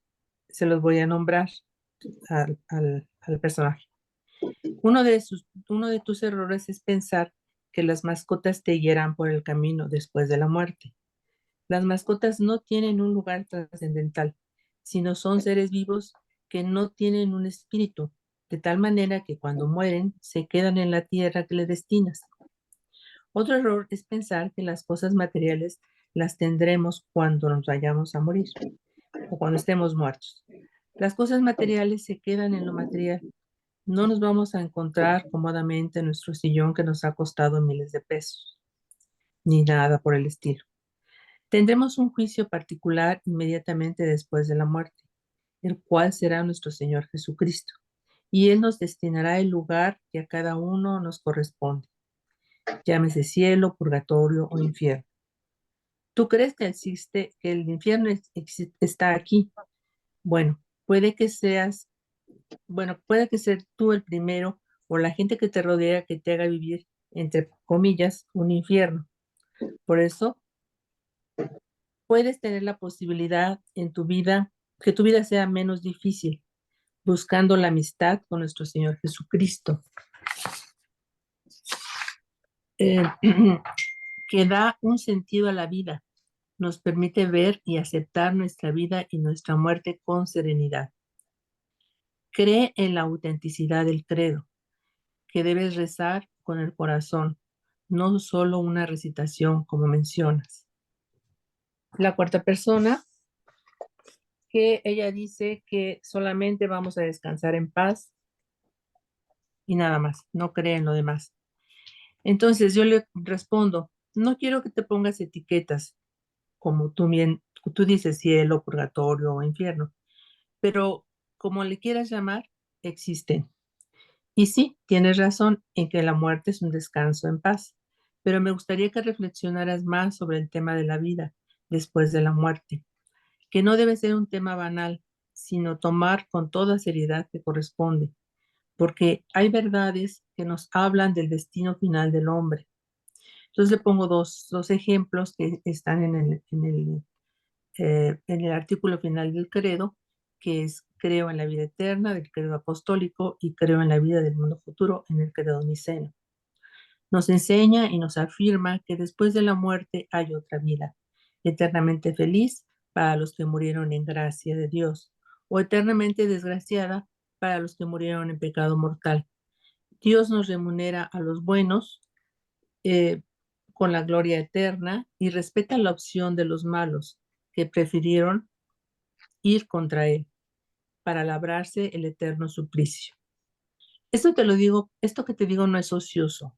Se los voy a nombrar al personaje. Uno de tus errores es pensar que las mascotas te guiarán por el camino después de la muerte. Las mascotas no tienen un lugar trascendental, sino son seres vivos que no tienen un espíritu, de tal manera que cuando mueren se quedan en la tierra que le destinas. Otro error es pensar que las cosas materiales las tendremos cuando nos vayamos a morir o cuando estemos muertos. Las cosas materiales se quedan en lo material. No nos vamos a encontrar cómodamente en nuestro sillón que nos ha costado miles de pesos, ni nada por el estilo. Tendremos un juicio particular inmediatamente después de la muerte, el cual será nuestro Señor Jesucristo, y Él nos destinará el lugar que a cada uno nos corresponde, llámese cielo, purgatorio o infierno. ¿Tú crees que el infierno está aquí? Bueno, puede que seas puede que ser tú el primero o la gente que te rodea que te haga vivir, entre comillas, un infierno. Por eso, puedes tener la posibilidad en tu vida, que tu vida sea menos difícil, buscando la amistad con nuestro Señor Jesucristo, que da un sentido a la vida, nos permite ver y aceptar nuestra vida y nuestra muerte con serenidad. Cree en la autenticidad del credo, que debes rezar con el corazón, no solo una recitación como mencionas. La cuarta persona, que ella dice que solamente vamos a descansar en paz y nada más, no cree en lo demás. Entonces yo le respondo, no quiero que te pongas etiquetas, como tú dices, cielo, purgatorio o infierno, pero como le quieras llamar, existen. Y sí, tienes razón en que la muerte es un descanso en paz, pero me gustaría que reflexionaras más sobre el tema de la vida después de la muerte, que no debe ser un tema banal, sino tomar con toda seriedad que corresponde, porque hay verdades que nos hablan del destino final del hombre. Entonces le pongo dos ejemplos que están en el artículo final del credo, que es creo en la vida eterna del credo apostólico y creo en la vida del mundo futuro en el credo niceno. Nos enseña y nos afirma que después de la muerte hay otra vida, eternamente feliz para los que murieron en gracia de Dios, o eternamente desgraciada para los que murieron en pecado mortal. Dios nos remunera a los buenos con la gloria eterna y respeta la opción de los malos que prefirieron ir contra Él para labrarse el eterno suplicio. Esto que te digo no es ocioso,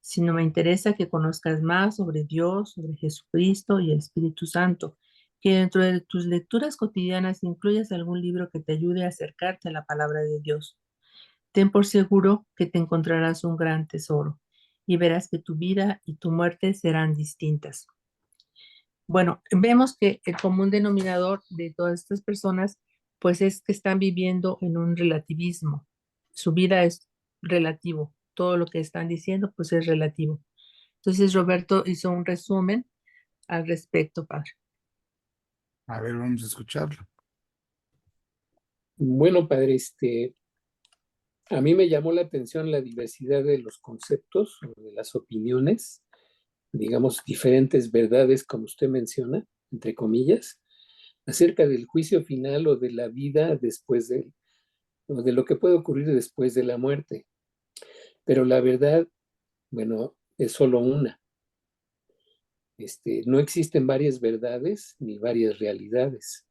sino me interesa que conozcas más sobre Dios, sobre Jesucristo y el Espíritu Santo, que dentro de tus lecturas cotidianas incluyas algún libro que te ayude a acercarte a la palabra de Dios. Ten por seguro que te encontrarás un gran tesoro y verás que tu vida y tu muerte serán distintas. Bueno, vemos que el común denominador de todas estas personas, pues es que están viviendo en un relativismo. Su vida es relativo. Todo lo que están diciendo, pues es relativo. Entonces, Roberto hizo un resumen al respecto, padre. A ver, vamos a escucharlo. Bueno, padre, a mí me llamó la atención la diversidad de los conceptos o de las opiniones, digamos, diferentes verdades, como usted menciona, entre comillas, acerca del juicio final o de la vida después o de lo que puede ocurrir después de la muerte. Pero la verdad, bueno, es solo una. No existen varias verdades ni varias realidades.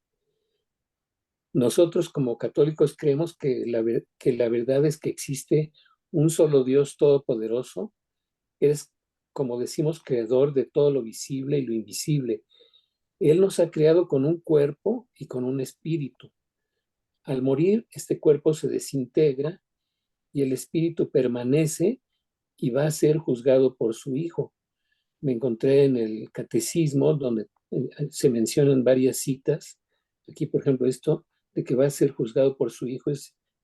Nosotros como católicos creemos que la verdad es que existe un solo Dios todopoderoso. Es, como decimos, creador de todo lo visible y lo invisible. Él nos ha creado con un cuerpo y con un espíritu. Al morir, este cuerpo se desintegra y el espíritu permanece y va a ser juzgado por su Hijo. me encontré en el catecismo donde se mencionan varias citas. Aquí, por ejemplo, esto de que va a ser juzgado por su hijo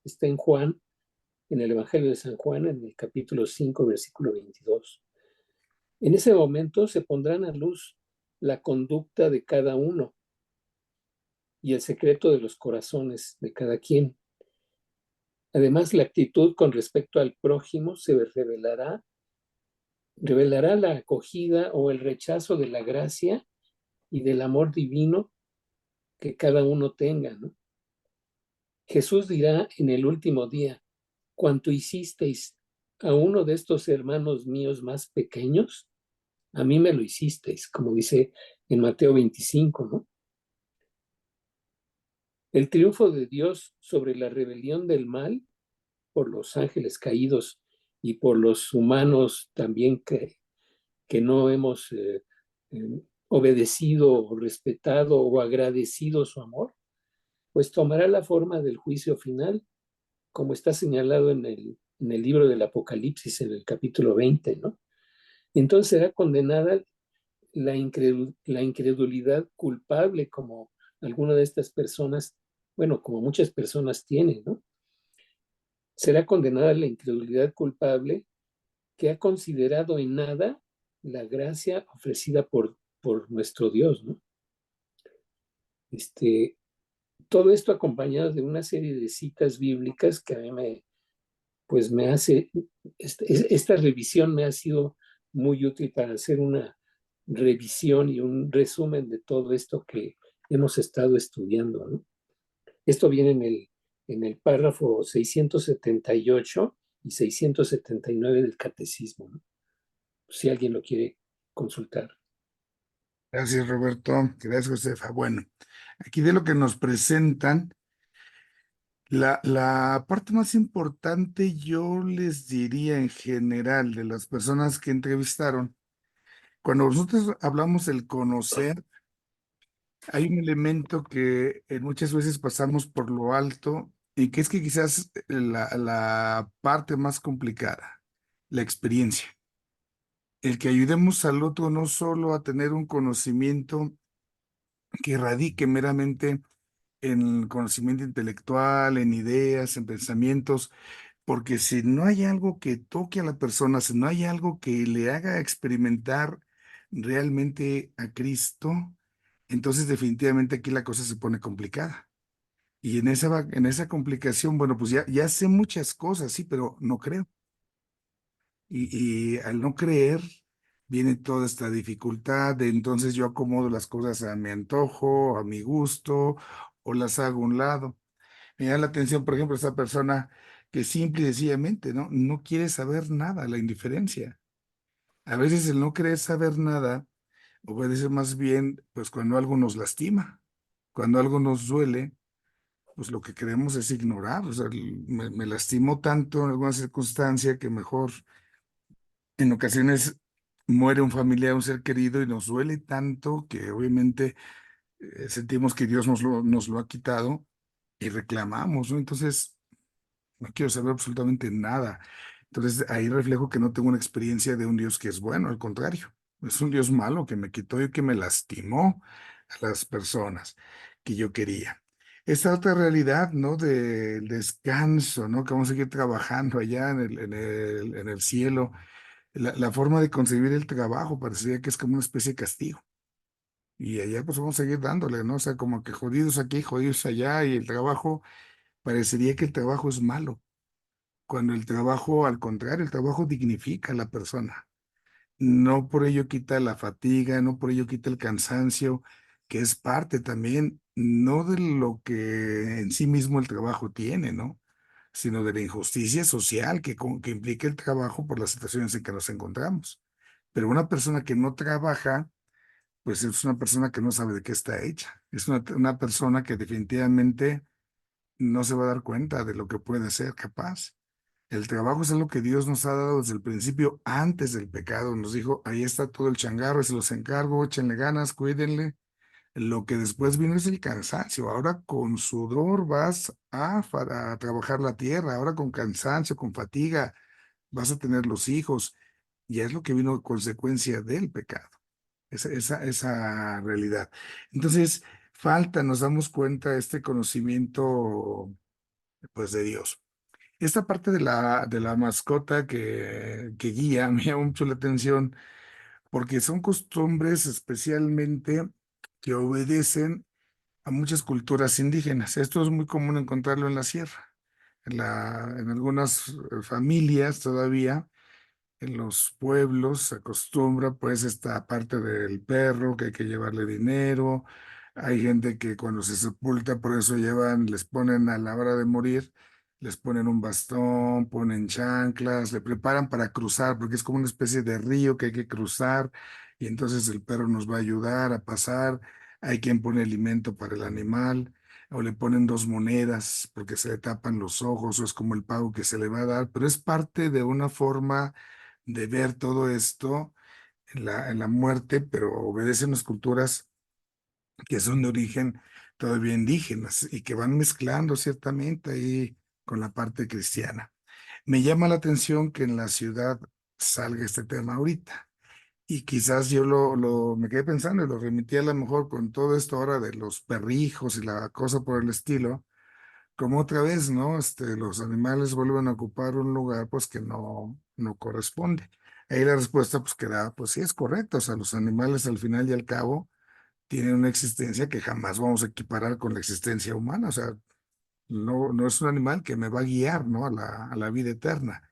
está en Juan, en el Evangelio de San Juan, en el capítulo 5, versículo 22. En ese momento se pondrán a luz la conducta de cada uno y el secreto de los corazones de cada quien. Además, la actitud con respecto al prójimo se revelará la acogida o el rechazo de la gracia y del amor divino que cada uno tenga, ¿no? Jesús dirá en el último día: cuanto hicisteis a uno de estos hermanos míos más pequeños, a mí me lo hicisteis, como dice en Mateo 25, ¿no? El triunfo de Dios sobre la rebelión del mal por los ángeles caídos y por los humanos también que no hemos obedecido o respetado o agradecido su amor, pues tomará la forma del juicio final, como está señalado en el libro del Apocalipsis, en el capítulo 20, ¿no? Entonces será condenada la incredulidad culpable, como alguna de estas personas, bueno, como muchas personas tienen, ¿no? Será condenada la incredulidad culpable que ha considerado en nada la gracia ofrecida por nuestro Dios, ¿no? Todo esto acompañado de una serie de citas bíblicas que a mí me hace, esta revisión me ha sido muy útil para hacer una revisión y un resumen de todo esto que hemos estado estudiando, ¿no? Esto viene en el párrafo 678 y 679 del Catecismo, ¿no? Si alguien lo quiere consultar. Gracias, Roberto. Gracias, Josefa. Bueno, aquí de lo que nos presentan, la parte más importante, yo les diría en general de las personas que entrevistaron, cuando nosotros hablamos del conocer, hay un elemento que muchas veces pasamos por lo alto y que es que quizás la parte más complicada, la experiencia. El que ayudemos al otro no solo a tener un conocimiento que radique meramente en el conocimiento intelectual, en ideas, en pensamientos, porque si no hay algo que toque a la persona, si no hay algo que le haga experimentar realmente a Cristo, entonces definitivamente aquí la cosa se pone complicada. Y en esa complicación, bueno, pues ya sé muchas cosas, sí, pero no creo. Y al no creer, viene toda esta dificultad de entonces yo acomodo las cosas a mi antojo, a mi gusto, o las hago a un lado. Me da la atención, por ejemplo, esa persona que simple y sencillamente, no quiere saber nada, la indiferencia. A veces el no querer saber nada obedece más bien, pues cuando algo nos lastima, cuando algo nos duele, pues lo que queremos es ignorar. O sea, me lastimó tanto en alguna circunstancia que mejor en ocasiones muere un familiar, un ser querido y nos duele tanto que obviamente sentimos que Dios nos lo ha quitado y reclamamos, ¿no? Entonces, no quiero saber absolutamente nada. Entonces, ahí reflejo que no tengo una experiencia de un Dios que es bueno, al contrario, es un Dios malo que me quitó y que me lastimó a las personas que yo quería. Esta otra realidad, ¿no? Del descanso, ¿no? Que vamos a seguir trabajando allá en el cielo. La forma de concebir el trabajo parecería que es como una especie de castigo. Y allá pues vamos a seguir dándole, ¿no? O sea, como que jodidos aquí, jodidos allá, y el trabajo, parecería que el trabajo es malo, cuando el trabajo, al contrario, el trabajo dignifica a la persona. No por ello quita la fatiga, no por ello quita el cansancio, que es parte también, no de lo que en sí mismo el trabajo tiene, ¿no? Sino de la injusticia social que implica el trabajo por las situaciones en que nos encontramos. Pero una persona que no trabaja, pues es una persona que no sabe de qué está hecha. Es una persona que definitivamente no se va a dar cuenta de lo que puede ser capaz. El trabajo es algo que Dios nos ha dado desde el principio, antes del pecado. Nos dijo, ahí está todo el changarro, se los encargo, échenle ganas, cuídenle. Lo que después vino es el cansancio. Ahora con sudor vas a trabajar la tierra, ahora con cansancio, con fatiga, vas a tener los hijos. y es lo que vino a consecuencia del pecado, esa realidad. Entonces, nos damos cuenta este conocimiento, pues, de Dios. Esta parte de la mascota que guía me llama mucho la atención porque son costumbres especialmente que obedecen a muchas culturas indígenas. Esto es muy común encontrarlo en la sierra, en algunas familias todavía, en los pueblos se acostumbra pues esta parte del perro que hay que llevarle dinero. Hay gente que cuando se sepulta por eso les ponen a la hora de morir, les ponen un bastón, ponen chanclas, le preparan para cruzar porque es como una especie de río que hay que cruzar y entonces el perro nos va a ayudar a pasar. Hay quien pone alimento para el animal o le ponen 2 monedas porque se le tapan los ojos o es como el pago que se le va a dar, pero es parte de una forma de ver todo esto en la muerte, pero obedecen las culturas que son de origen todavía indígenas y que van mezclando ciertamente ahí con la parte cristiana. Me llama la atención que en la ciudad salga este tema ahorita. Y quizás yo me quedé pensando y lo remití a lo mejor con todo esto ahora de los perrijos y la cosa por el estilo, como otra vez, ¿no? Los animales vuelven a ocupar un lugar pues que no corresponde. Ahí la respuesta pues que da, pues sí es correcta, o sea, los animales al final y al cabo tienen una existencia que jamás vamos a equiparar con la existencia humana, o sea, no es un animal que me va a guiar, ¿no? A la vida eterna.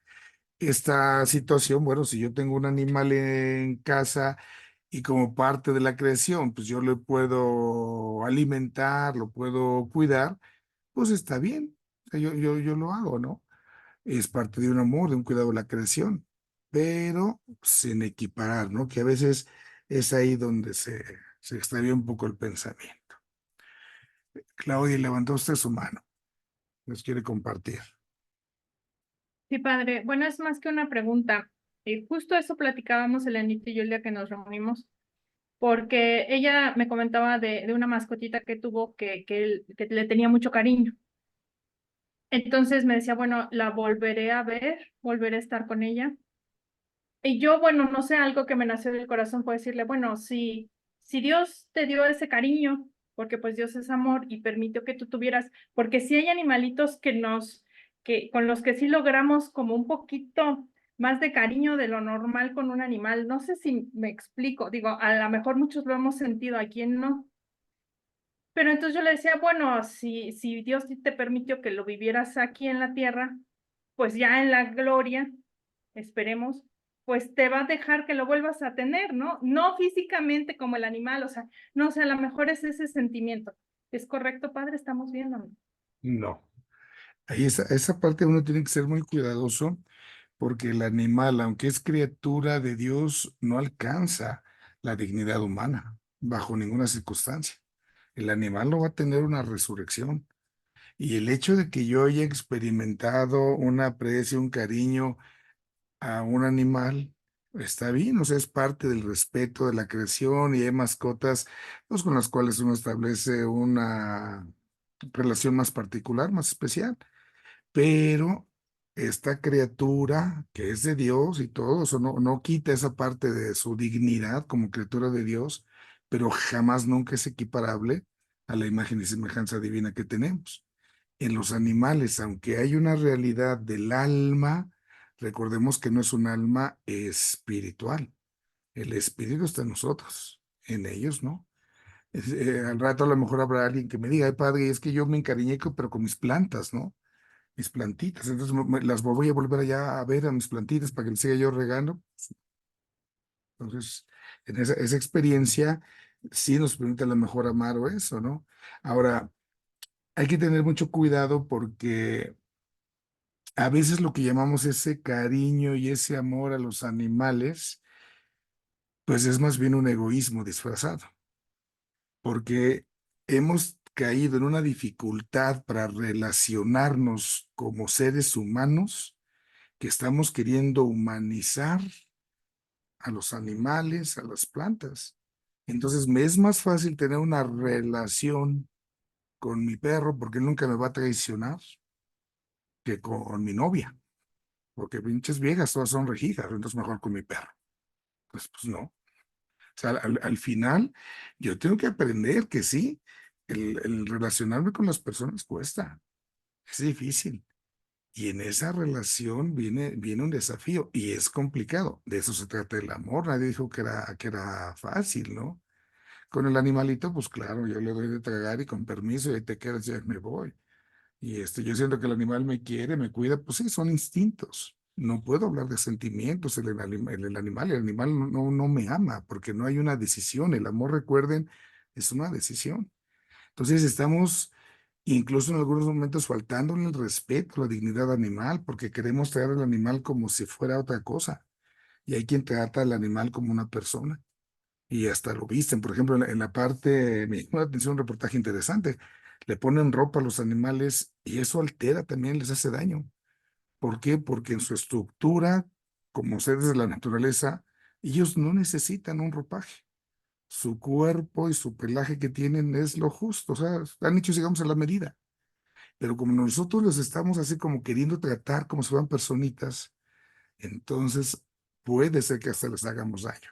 Esta situación, bueno, si yo tengo un animal en casa y como parte de la creación, pues yo le puedo alimentar, lo puedo cuidar, pues está bien. O sea, yo lo hago, ¿no? Es parte de un amor, de un cuidado de la creación, pero sin equiparar, ¿no? Que a veces es ahí donde se extravía un poco el pensamiento. Claudia, levantó usted su mano. Nos quiere compartir. Sí, padre. Bueno, es más que una pregunta. Justo eso platicábamos Elenita y yo el día que nos reunimos, porque ella me comentaba de una mascotita que tuvo que le tenía mucho cariño. Entonces me decía, bueno, la volveré a ver, volveré a estar con ella. Y yo, bueno, no sé, algo que me nació del corazón fue decirle, bueno, si Dios te dio ese cariño, porque pues Dios es amor y permitió que tú tuvieras, porque si hay animalitos con los que sí logramos como un poquito más de cariño de lo normal con un animal, no sé si me explico, digo, a lo mejor muchos lo hemos sentido, a quien no. Pero entonces yo le decía, bueno, si Dios sí te permitió que lo vivieras aquí en la tierra, pues ya en la gloria, esperemos, pues te va a dejar que lo vuelvas a tener, ¿no? No físicamente como el animal, o sea, no sé, a lo mejor es ese sentimiento. ¿Es correcto, padre? Estamos viendo. No. Ahí esa parte uno tiene que ser muy cuidadoso porque el animal, aunque es criatura de Dios, no alcanza la dignidad humana bajo ninguna circunstancia. El animal no va a tener una resurrección. Y el hecho de que yo haya experimentado una aprecio, un cariño a un animal, está bien, o sea, es parte del respeto de la creación y hay mascotas pues, con las cuales uno establece una relación más particular, más especial. Pero esta criatura que es de Dios y todo eso no quita esa parte de su dignidad como criatura de Dios, pero jamás nunca es equiparable a la imagen y semejanza divina que tenemos. En los animales, aunque hay una realidad del alma, recordemos que no es un alma espiritual. El espíritu está en nosotros, en ellos no. Al rato a lo mejor habrá alguien que me diga, ay padre, es que yo me encariñé pero con mis plantas, ¿no? Mis plantitas, entonces las voy a volver allá a ver a mis plantitas para que les siga yo regando. Entonces, en esa experiencia sí nos permite a lo mejor amar o eso, ¿no? Ahora, hay que tener mucho cuidado porque a veces lo que llamamos ese cariño y ese amor a los animales, pues es más bien un egoísmo disfrazado, porque hemos caído en una dificultad para relacionarnos como seres humanos que estamos queriendo humanizar a los animales, a las plantas. Entonces me es más fácil tener una relación con mi perro porque él nunca me va a traicionar que con mi novia. porque pinches viejas todas son regijas, entonces mejor con mi perro. Pues no. O sea, al final, yo tengo que aprender que sí, el relacionarme con las personas cuesta, es difícil. Y en esa relación viene un desafío y es complicado. De eso se trata el amor. Nadie dijo que era fácil, ¿no? Con el animalito, pues claro, yo le doy de tragar y con permiso y ahí te quedas, ya me voy. Y yo siento que el animal me quiere, me cuida, pues sí, son instintos. No puedo hablar de sentimientos el animal no me ama porque no hay una decisión. El amor, recuerden, es una decisión. Entonces estamos incluso en algunos momentos faltándole el respeto a la dignidad animal porque queremos tratar al animal como si fuera otra cosa. Y hay quien trata al animal como una persona y hasta lo visten. Por ejemplo, en la parte, me llamó la atención un reportaje interesante. Le ponen ropa a los animales y eso altera también, les hace daño. ¿Por qué? Porque en su estructura, como seres de la naturaleza, ellos no necesitan un ropaje. Su cuerpo y su pelaje que tienen es lo justo, o sea, están hechos, digamos, a la medida. Pero como nosotros los estamos así como queriendo tratar como si fueran personitas, entonces puede ser que hasta les hagamos daño.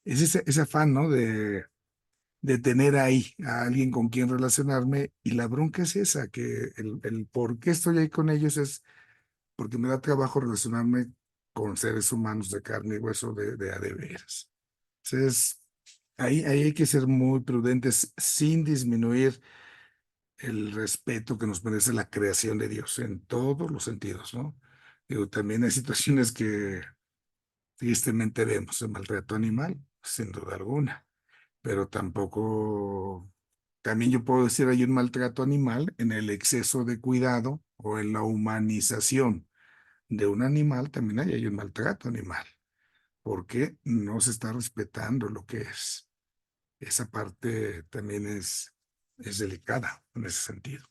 Es ese afán, ¿no? De tener ahí a alguien con quien relacionarme y la bronca es esa, que el por qué estoy ahí con ellos es porque me da trabajo relacionarme con seres humanos de carne y hueso de a de veras. Entonces, ahí hay que ser muy prudentes sin disminuir el respeto que nos merece la creación de Dios en todos los sentidos, ¿no? Digo, también hay situaciones que tristemente vemos el maltrato animal, sin duda alguna, pero tampoco, también yo puedo decir hay un maltrato animal en el exceso de cuidado o en la humanización de un animal, también hay un maltrato animal, porque no se está respetando lo que es. Esa parte también es delicada en ese sentido.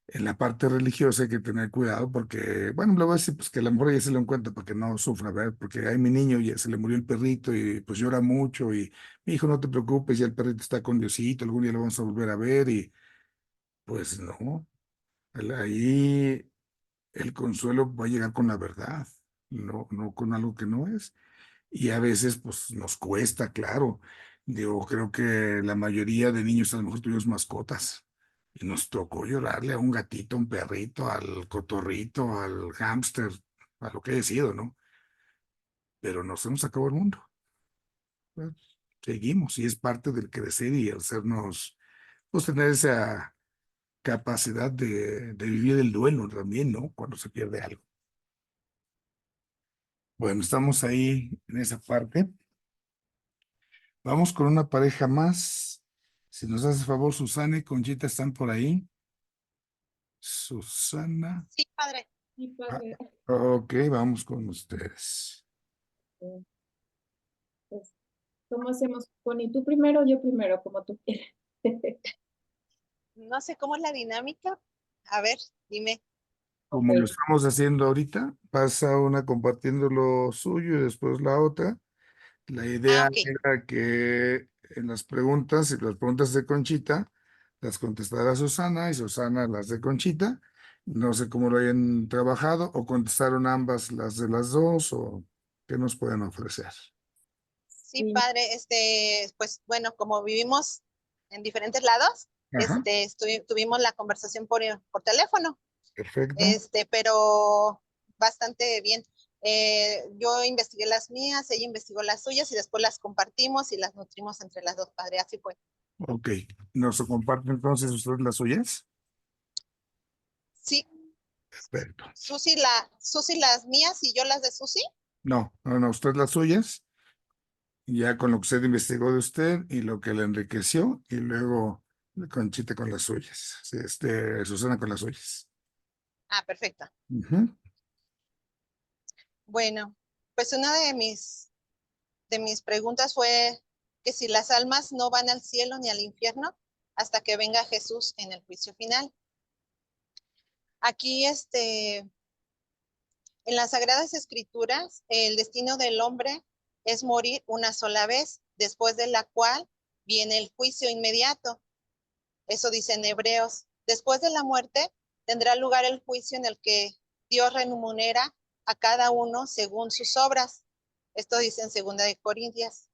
En la parte religiosa hay que tener cuidado porque, bueno, le voy a decir pues que a lo mejor ya se lo encuentra para que no sufra, ¿verdad? Porque hay mi niño y se le murió el perrito y pues llora mucho y mi hijo no te preocupes, ya el perrito está con Diosito, algún día lo vamos a volver a ver y pues no, ahí el consuelo va a llegar con la verdad, no con algo que no es. Y a veces, pues, nos cuesta, claro. Yo creo que la mayoría de niños a lo mejor tuvimos mascotas y nos tocó llorarle a un gatito, a un perrito, al cotorrito, al hámster, a lo que haya sido, ¿no? Pero no se nos acabó el mundo. Pues, seguimos y es parte del crecer y hacernos, pues, tener esa capacidad de vivir el duelo también, ¿no? Cuando se pierde algo. Bueno, estamos ahí en esa parte. Vamos con una pareja más. Si nos hace favor, Susana y Conchita están por ahí. Susana. Sí, padre. Sí, Ah, padre. ok, vamos con ustedes. Pues, ¿cómo hacemos? Connie, tú primero, yo primero, como tú quieras. No sé cómo es la dinámica. A ver, dime. Como Ok. lo estamos haciendo ahorita, pasa una compartiendo lo suyo y después la otra. La idea Ok. era que en las preguntas, y las preguntas de Conchita, las contestará Susana y Susana las de Conchita. No sé cómo lo hayan trabajado o contestaron ambas las de las dos o qué nos pueden ofrecer. Sí, padre. Pues bueno, como vivimos en diferentes lados, Ajá, tuvimos la conversación por teléfono, perfecto. pero bastante bien. Yo investigué las mías, ella investigó las suyas y después las compartimos y las nutrimos entre las dos, padre. Así fue. Ok. ¿Nos comparten entonces ustedes las suyas? Sí, Perfecto. Susi las mías y yo las de Susi. No, usted las suyas, ya con lo que usted investigó de usted y lo que le enriqueció, y luego Conchita con las suyas. Sí, Susana con las suyas. Ah, perfecto. Ujú. Bueno, pues una de mis preguntas fue que si las almas no van al cielo ni al infierno hasta que venga Jesús en el juicio final. Aquí, en las Sagradas Escrituras, el destino del hombre es morir una sola vez, después de la cual viene el juicio inmediato. Eso dice en Hebreos. Después de la muerte tendrá lugar el juicio en el que Dios remunera a cada uno según sus obras. Esto dice en 2 de Corintios.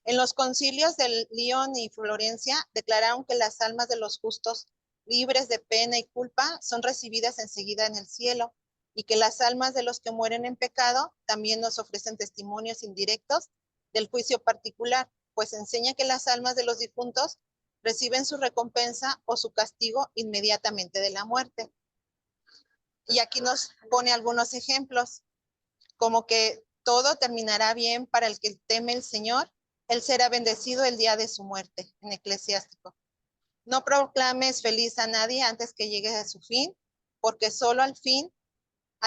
En los concilios de León y Florencia declararon que las almas de los justos, libres de pena y culpa, son recibidas enseguida en el cielo, y que las almas de los que mueren en pecado también nos ofrecen testimonios indirectos del juicio particular, pues enseña que las almas de los difuntos reciben su recompensa o su castigo inmediatamente de la muerte. Y aquí nos pone algunos ejemplos, como que todo terminará bien para el que teme el Señor, él será bendecido el día de su muerte, en Eclesiástico. No proclames feliz a nadie antes que llegue a su fin, porque solo al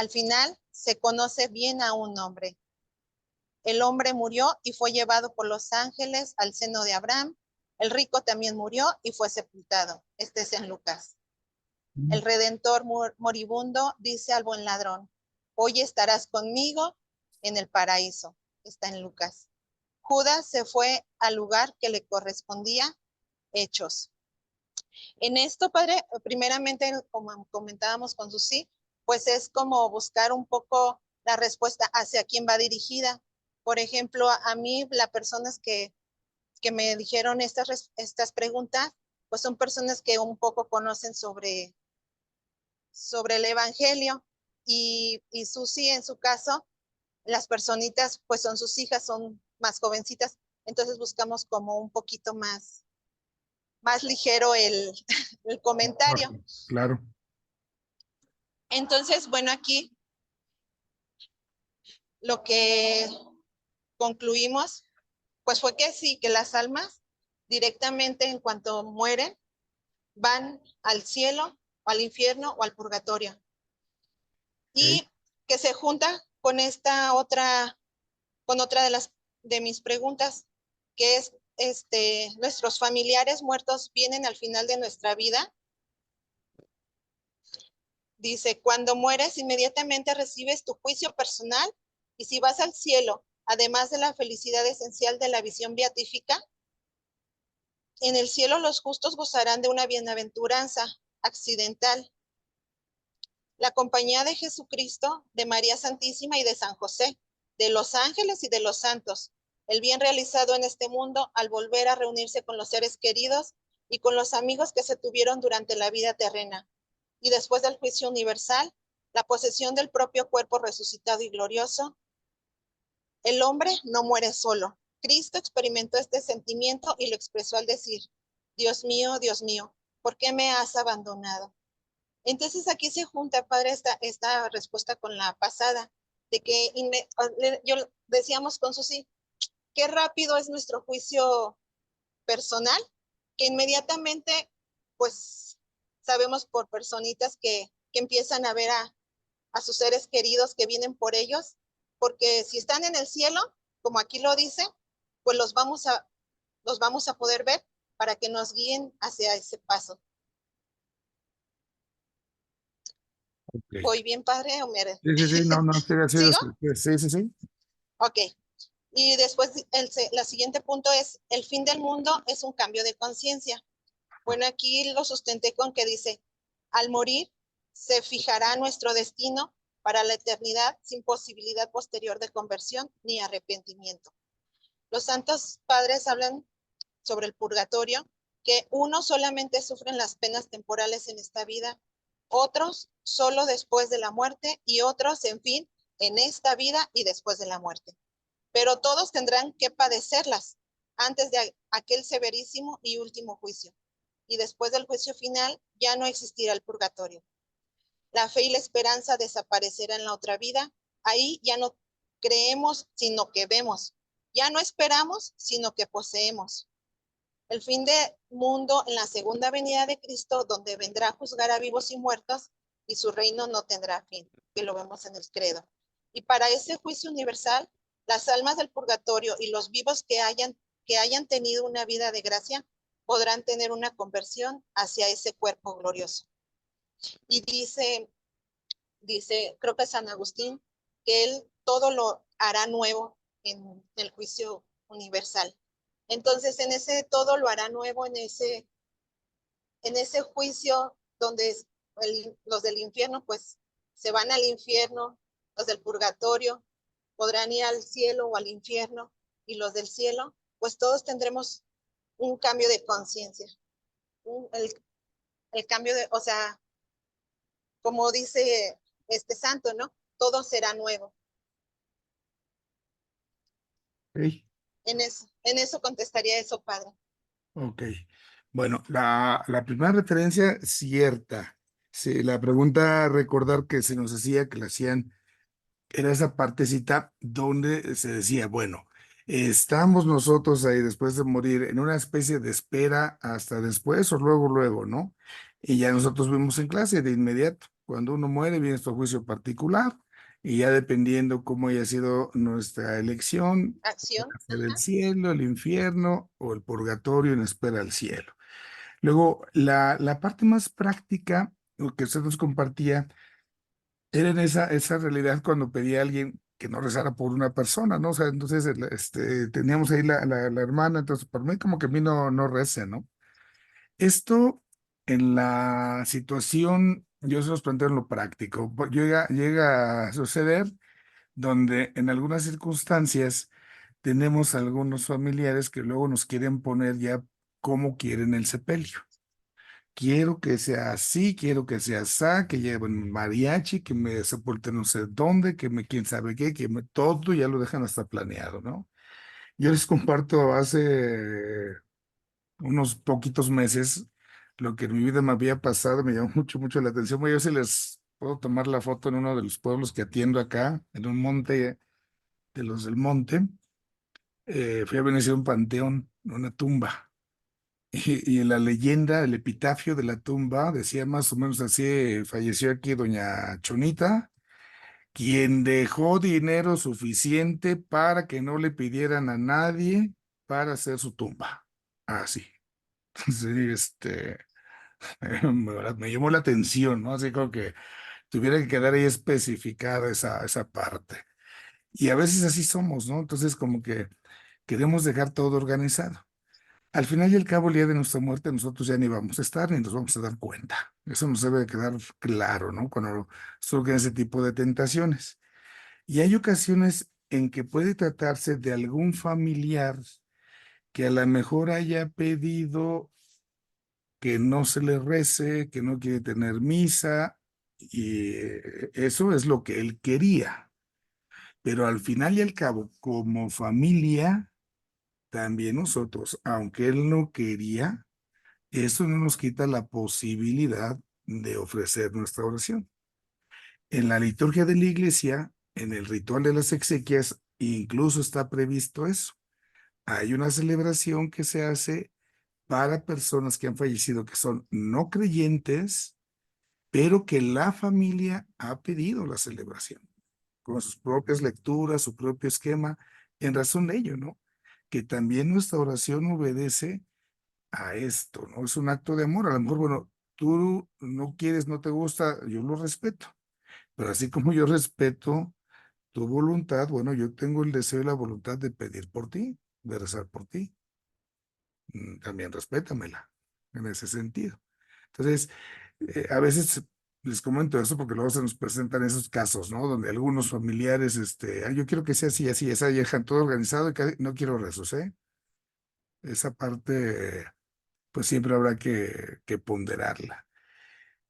final, se conoce bien a un hombre. El hombre murió y fue llevado por los ángeles al seno de Abraham. El rico también murió y fue sepultado. Este es en Lucas. El redentor moribundo dice al buen ladrón: hoy estarás conmigo en el paraíso. Está en Lucas. Judas se fue al lugar que le correspondía. Hechos. En esto, padre, primeramente, como comentábamos con Susi, pues es como buscar un poco la respuesta hacia quién va dirigida. Por ejemplo, a mí, las personas que me dijeron estas preguntas, pues son personas que un poco conocen sobre el Evangelio, y Susi, en su caso, las personitas, pues son sus hijas, son más jovencitas, entonces buscamos como un poquito más ligero el comentario. Claro. Entonces, bueno, aquí lo que concluimos, pues fue que sí, que las almas directamente en cuanto mueren, van al cielo, o al infierno, o al purgatorio. Y que se junta con otra de mis preguntas, que es, nuestros familiares muertos vienen al final de nuestra vida. Dice, cuando mueres, inmediatamente recibes tu juicio personal, y si vas al cielo, además de la felicidad esencial de la visión beatífica, en el cielo los justos gozarán de una bienaventuranza accidental, la compañía de Jesucristo, de María Santísima y de San José, de los ángeles y de los santos, el bien realizado en este mundo al volver a reunirse con los seres queridos y con los amigos que se tuvieron durante la vida terrena, y después del juicio universal, la posesión del propio cuerpo resucitado y glorioso. El hombre no muere solo. Cristo experimentó este sentimiento y lo expresó al decir: Dios mío, ¿por qué me has abandonado? Entonces aquí se junta, padre, esta respuesta con la pasada, de que yo decíamos con Susi, qué rápido es nuestro juicio personal, que inmediatamente, pues, sabemos por personitas que empiezan a ver a sus seres queridos que vienen por ellos, porque si están en el cielo, como aquí lo dice, pues los vamos a poder ver para que nos guíen hacia ese paso. Okay. ¿Voy bien, padre, o me... Sí, no, ¿Sigo? Sí. Ok. Y después la siguiente punto es, el fin del mundo es un cambio de conciencia. Bueno, aquí lo sustenté con que dice, al morir se fijará nuestro destino para la eternidad sin posibilidad posterior de conversión ni arrepentimiento. Los santos padres hablan sobre el purgatorio, que unos solamente sufren las penas temporales en esta vida, otros solo después de la muerte, y otros, en fin, en esta vida y después de la muerte. Pero todos tendrán que padecerlas antes de aquel severísimo y último juicio. Y después del juicio final ya no existirá el purgatorio. La fe y la esperanza desaparecerán en la otra vida. Ahí ya no creemos, sino que vemos. Ya no esperamos, sino que poseemos. El fin del mundo en la segunda venida de Cristo, donde vendrá a juzgar a vivos y muertos, y su reino no tendrá fin, que lo vemos en el credo. Y para ese juicio universal, las almas del purgatorio y los vivos que hayan tenido una vida de gracia podrán tener una conversión hacia ese cuerpo glorioso. Y dice, creo que San Agustín, que él todo lo hará nuevo en el juicio universal. Entonces, en ese todo lo hará nuevo, en ese juicio donde los del infierno, pues, se van al infierno, los del purgatorio podrán ir al cielo o al infierno, y los del cielo, pues todos tendremos un cambio de conciencia, el cambio de, o sea, como dice este santo, ¿no? Todo será nuevo. Ok. En eso contestaría eso, padre. Ok. Bueno, la primera referencia cierta. Sí, la pregunta, recordar que se nos decía que la hacían, era esa partecita donde se decía, bueno, estamos nosotros ahí después de morir en una especie de espera hasta después o luego, ¿no? Y ya nosotros vimos en clase de inmediato, cuando uno muere viene su juicio particular y ya dependiendo cómo haya sido nuestra elección, Acción. hacer el cielo, el infierno o el purgatorio en espera al cielo. Luego, la parte más práctica, lo que usted nos compartía, era en esa realidad cuando pedía a alguien que no rezara por una persona, ¿no? O sea, entonces teníamos ahí la hermana, entonces por mí como que a mí no rece, ¿no? Esto en la situación, yo se los planteo en lo práctico, llega a suceder donde en algunas circunstancias tenemos algunos familiares que luego nos quieren poner ya como quieren el sepelio. Quiero que sea así, quiero que sea así, que lleven mariachi, que me sepulten no sé dónde, que me quién sabe qué, todo ya lo dejan hasta planeado, ¿no? Yo les comparto hace unos poquitos meses lo que en mi vida me había pasado, me llamó mucho la atención. Yo sí les puedo tomar la foto en uno de los pueblos que atiendo acá, en un monte de los del monte. Fui a Venecia a un panteón, una tumba. Y la leyenda, el epitafio de la tumba decía más o menos así, falleció aquí doña Chonita, quien dejó dinero suficiente para que no le pidieran a nadie para hacer su tumba. Así. Sí, me llamó la atención, ¿no? Así como que tuviera que quedar ahí especificada esa parte. Y a veces así somos, ¿no? Entonces como que queremos dejar todo organizado. Al final y al cabo, el día de nuestra muerte, nosotros ya ni vamos a estar ni nos vamos a dar cuenta. Eso nos debe de quedar claro, ¿no? Cuando surgen ese tipo de tentaciones. Y hay ocasiones en que puede tratarse de algún familiar que a lo mejor haya pedido que no se le rece, que no quiere tener misa, y eso es lo que él quería. Pero al final y al cabo, como familia, también nosotros, aunque él no quería, eso no nos quita la posibilidad de ofrecer nuestra oración. En la liturgia de la iglesia, en el ritual de las exequias, incluso está previsto eso. Hay una celebración que se hace para personas que han fallecido que son no creyentes, pero que la familia ha pedido la celebración, con sus propias lecturas, su propio esquema, en razón de ello, ¿no? Que también nuestra oración obedece a esto, ¿no? Es un acto de amor. A lo mejor, bueno, tú no quieres, no te gusta, yo lo respeto, pero así como yo respeto tu voluntad, bueno, yo tengo el deseo y la voluntad de pedir por ti, de rezar por ti. También respétamela en ese sentido. Entonces, a veces les comento eso porque luego se nos presentan esos casos, ¿no? Donde algunos familiares, yo quiero que sea así, esa, y dejan todo organizado y no quiero rezos, ¿eh? Esa parte, pues siempre habrá que ponderarla.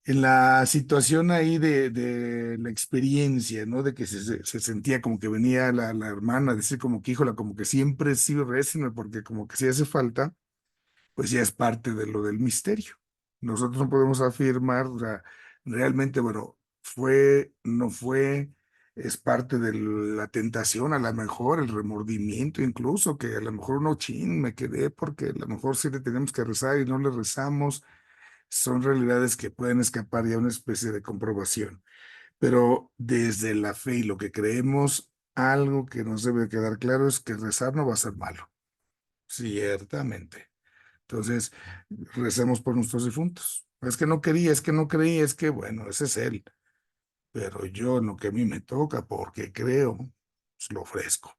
En la situación ahí de la experiencia, ¿no? De que se sentía como que venía la hermana a decir como que, híjola, como que siempre sí récenme porque como que sí hace falta, pues ya es parte de lo del misterio. Nosotros no podemos afirmar, o sea, realmente, bueno, fue, no fue, es parte de la tentación, a lo mejor el remordimiento incluso, que a lo mejor uno, chin, me quedé porque a lo mejor sí le tenemos que rezar y no le rezamos, son realidades que pueden escapar ya a una especie de comprobación. Pero desde la fe y lo que creemos, algo que nos debe quedar claro es que rezar no va a ser malo, ciertamente. Entonces, recemos por nuestros difuntos. Es que no quería, es que no creía, es que bueno, ese es él. Pero yo en lo que a mí me toca, porque creo, pues lo ofrezco.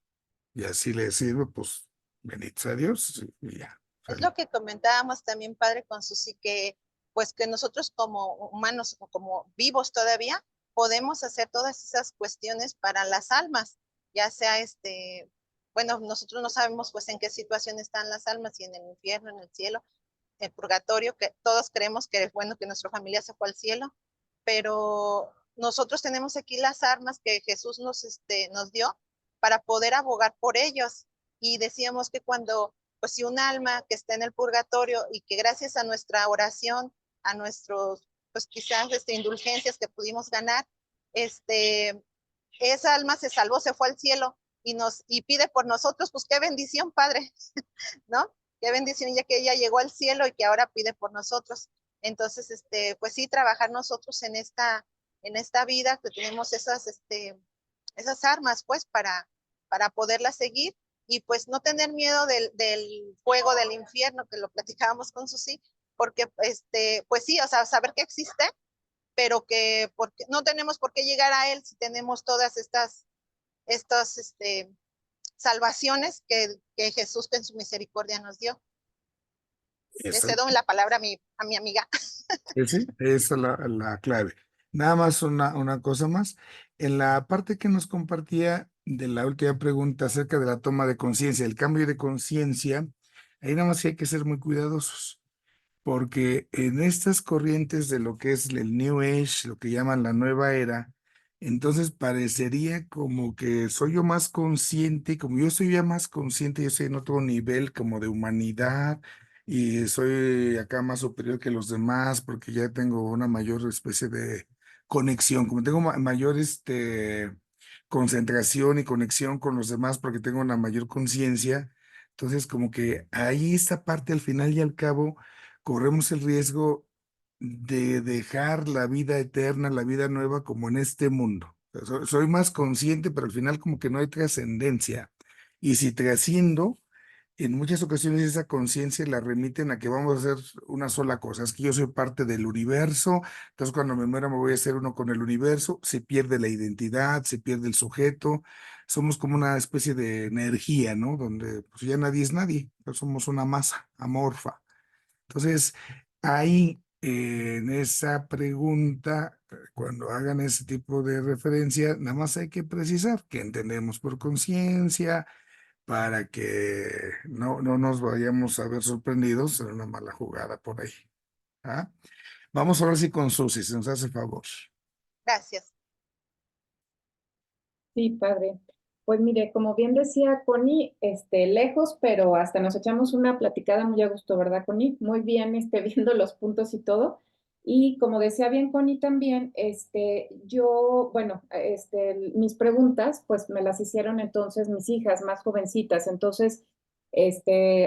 Y así le sirve, pues, bendito sea Dios, y ya. Es lo que comentábamos también, padre, con Susi, que pues que nosotros como humanos o como vivos todavía, podemos hacer todas esas cuestiones para las almas, ya sea bueno, nosotros no sabemos pues en qué situación están las almas, si en el infierno, en el cielo, el purgatorio, que todos creemos que es bueno que nuestra familia se fue al cielo, pero nosotros tenemos aquí las armas que Jesús nos dio para poder abogar por ellos. Y decíamos que cuando, pues si un alma que está en el purgatorio y que gracias a nuestra oración, a nuestros, pues quizás indulgencias que pudimos ganar, esa alma se salvó, se fue al cielo y pide por nosotros, pues qué bendición, Padre, ¿no? Qué bendición ya que ella llegó al cielo y que ahora pide por nosotros. Entonces, pues sí, trabajar nosotros en esta vida que tenemos esas armas, pues, para poderlas seguir y pues no tener miedo del fuego del infierno, que lo platicábamos con Susi, porque, pues sí, o sea, saber que existe, pero que porque no tenemos por qué llegar a él si tenemos todas estas salvaciones que Jesús en su misericordia nos dio. Le cedo la palabra a mi amiga. Sí, esa es la clave. Nada más una cosa más. En la parte que nos compartía de la última pregunta acerca de la toma de conciencia, el cambio de conciencia, ahí nada más hay que ser muy cuidadosos, porque en estas corrientes de lo que es el New Age, lo que llaman la nueva era, entonces parecería como que soy yo más consciente, como yo soy ya más consciente, yo estoy en otro nivel como de humanidad y soy acá más superior que los demás porque ya tengo una mayor especie de conexión, como tengo mayor concentración y conexión con los demás porque tengo una mayor conciencia. Entonces, como que ahí esta parte al final y al cabo corremos el riesgo de dejar la vida eterna, la vida nueva como en este mundo. O sea, soy más consciente, pero al final como que no hay trascendencia. Y si trasciendo, en muchas ocasiones esa conciencia la remiten a que vamos a hacer una sola cosa. Es que yo soy parte del universo, entonces cuando me muera me voy a hacer uno con el universo, se pierde la identidad, se pierde el sujeto, somos como una especie de energía, ¿no? Donde pues, ya nadie es nadie, pues, somos una masa amorfa. Entonces, ahí en esa pregunta, cuando hagan ese tipo de referencia, nada más hay que precisar que entendemos por conciencia para que no nos vayamos a ver sorprendidos en una mala jugada por ahí. ¿Ah? Vamos a ver si con Susi, si nos hace favor. Gracias. Sí, padre. Pues mire, como bien decía Connie, lejos, pero hasta nos echamos una platicada muy a gusto, ¿verdad, Connie? Muy bien, viendo los puntos y todo. Y como decía bien Connie también, yo, bueno, mis preguntas, pues me las hicieron entonces mis hijas más jovencitas. Entonces,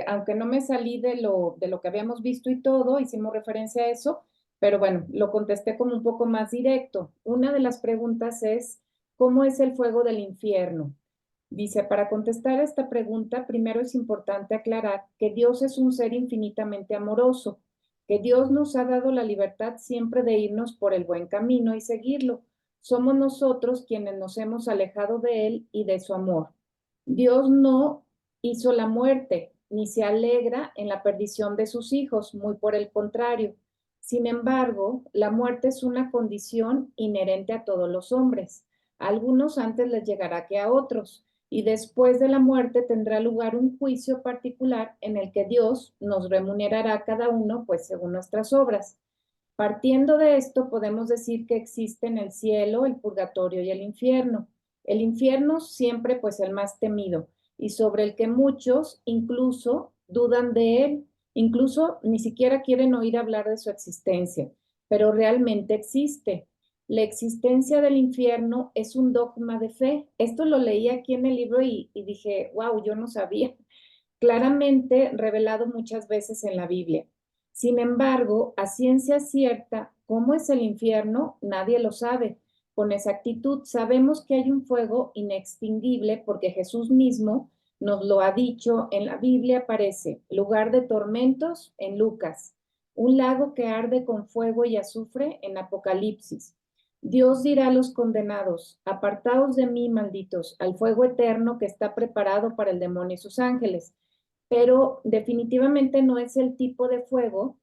aunque no me salí de lo que habíamos visto y todo, hicimos referencia a eso, pero bueno, lo contesté como un poco más directo. Una de las preguntas es, ¿cómo es el fuego del infierno? Dice, para contestar esta pregunta, primero es importante aclarar que Dios es un ser infinitamente amoroso, que Dios nos ha dado la libertad siempre de irnos por el buen camino y seguirlo. Somos nosotros quienes nos hemos alejado de Él y de su amor. Dios no hizo la muerte, ni se alegra en la perdición de sus hijos, muy por el contrario. Sin embargo, la muerte es una condición inherente a todos los hombres. A algunos antes les llegará que a otros, y después de la muerte tendrá lugar un juicio particular en el que Dios nos remunerará a cada uno, pues según nuestras obras. Partiendo de esto, podemos decir que existen el cielo, el purgatorio y el infierno. El infierno siempre, pues, el más temido, y sobre el que muchos incluso dudan de él, incluso ni siquiera quieren oír hablar de su existencia, pero realmente existe. La existencia del infierno es un dogma de fe. Esto lo leí aquí en el libro y dije, wow, yo no sabía. Claramente revelado muchas veces en la Biblia. Sin embargo, a ciencia cierta, ¿cómo es el infierno? Nadie lo sabe. Con exactitud sabemos que hay un fuego inextinguible porque Jesús mismo nos lo ha dicho. En la Biblia aparece lugar de tormentos en Lucas, un lago que arde con fuego y azufre en Apocalipsis. Dios dirá a los condenados, apartaos de mí, malditos, al fuego eterno que está preparado para el demonio y sus ángeles. Pero definitivamente no es el tipo de fuego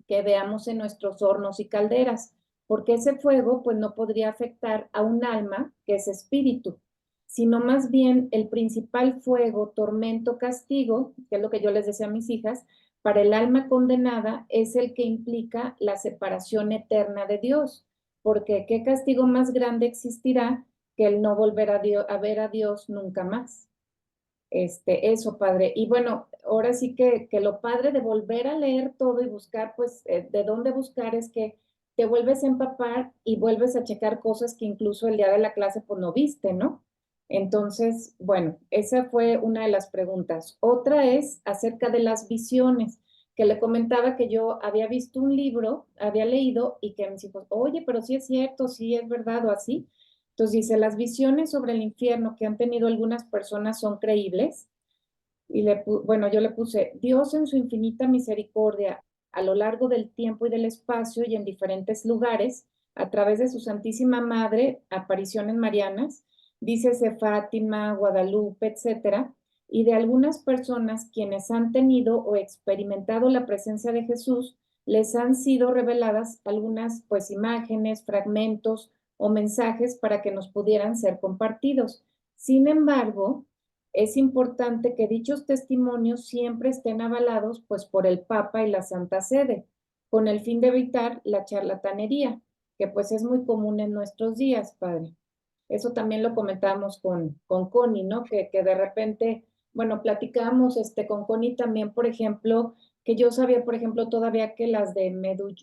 que veamos en nuestros hornos y calderas. porque ese fuego pues no podría afectar a un alma que es espíritu, sino más bien el principal fuego, tormento, castigo, que es lo que yo les decía a mis hijas, para el alma condenada es el que implica la separación eterna de Dios, porque ¿qué castigo más grande existirá que el no volver a ver a Dios nunca más? Eso, padre. Y bueno, ahora sí que lo padre de volver a leer todo y buscar, pues, de dónde buscar es que te vuelves a empapar y vuelves a checar cosas que incluso el día de la clase, pues, no viste, ¿no? Entonces, bueno, esa fue una de las preguntas. Otra es acerca de las visiones, que le comentaba que yo había visto un libro, había leído y que mis hijos, oye, pero sí es cierto, sí es verdad o así. Entonces dice, las visiones sobre el infierno que han tenido algunas personas son creíbles. Y bueno, yo le puse, Dios en su infinita misericordia, a lo largo del tiempo y del espacio y en diferentes lugares, a través de su Santísima Madre, apariciones marianas, dícese Fátima, Guadalupe, etcétera, y de algunas personas quienes han tenido o experimentado la presencia de Jesús, les han sido reveladas algunas pues imágenes, fragmentos o mensajes para que nos pudieran ser compartidos. Sin embargo, es importante que dichos testimonios siempre estén avalados pues por el Papa y la Santa Sede, con el fin de evitar la charlatanería, que pues es muy común en nuestros días, padre. Eso también lo comentábamos con Connie, ¿no? Que de repente, bueno, platicamos con Connie también, por ejemplo, que yo sabía, por ejemplo, todavía que las de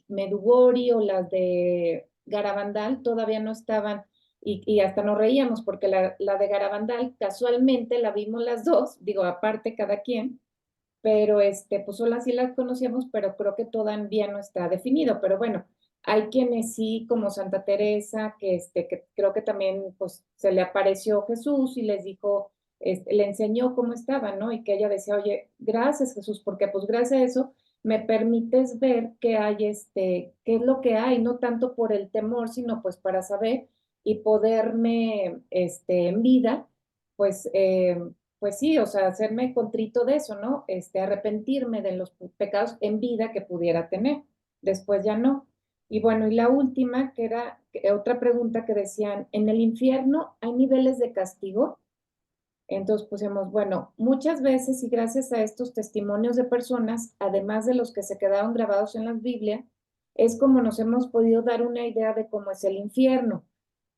Medugori o las de Garabandal todavía no estaban y hasta nos reíamos porque la de Garabandal casualmente la vimos las dos, digo, aparte cada quien, pero pues solo así las conocíamos, pero creo que todavía no está definido, pero bueno, hay quienes sí, como Santa Teresa, que creo que también pues se le apareció Jesús y les dijo, le enseñó cómo estaba, ¿no? Y que ella decía, oye, gracias Jesús, porque pues gracias a eso me permites ver qué hay, qué es lo que hay, no tanto por el temor, sino pues para saber y poderme, en vida, pues, pues sí, o sea, hacerme contrito de eso, ¿no? Arrepentirme de los pecados en vida que pudiera tener. Después ya no. Y bueno, y la última, que era otra pregunta que decían, ¿en el infierno hay niveles de castigo? Entonces pusimos, bueno, muchas veces y gracias a estos testimonios de personas, además de los que se quedaron grabados en la Biblia, es como nos hemos podido dar una idea de cómo es el infierno.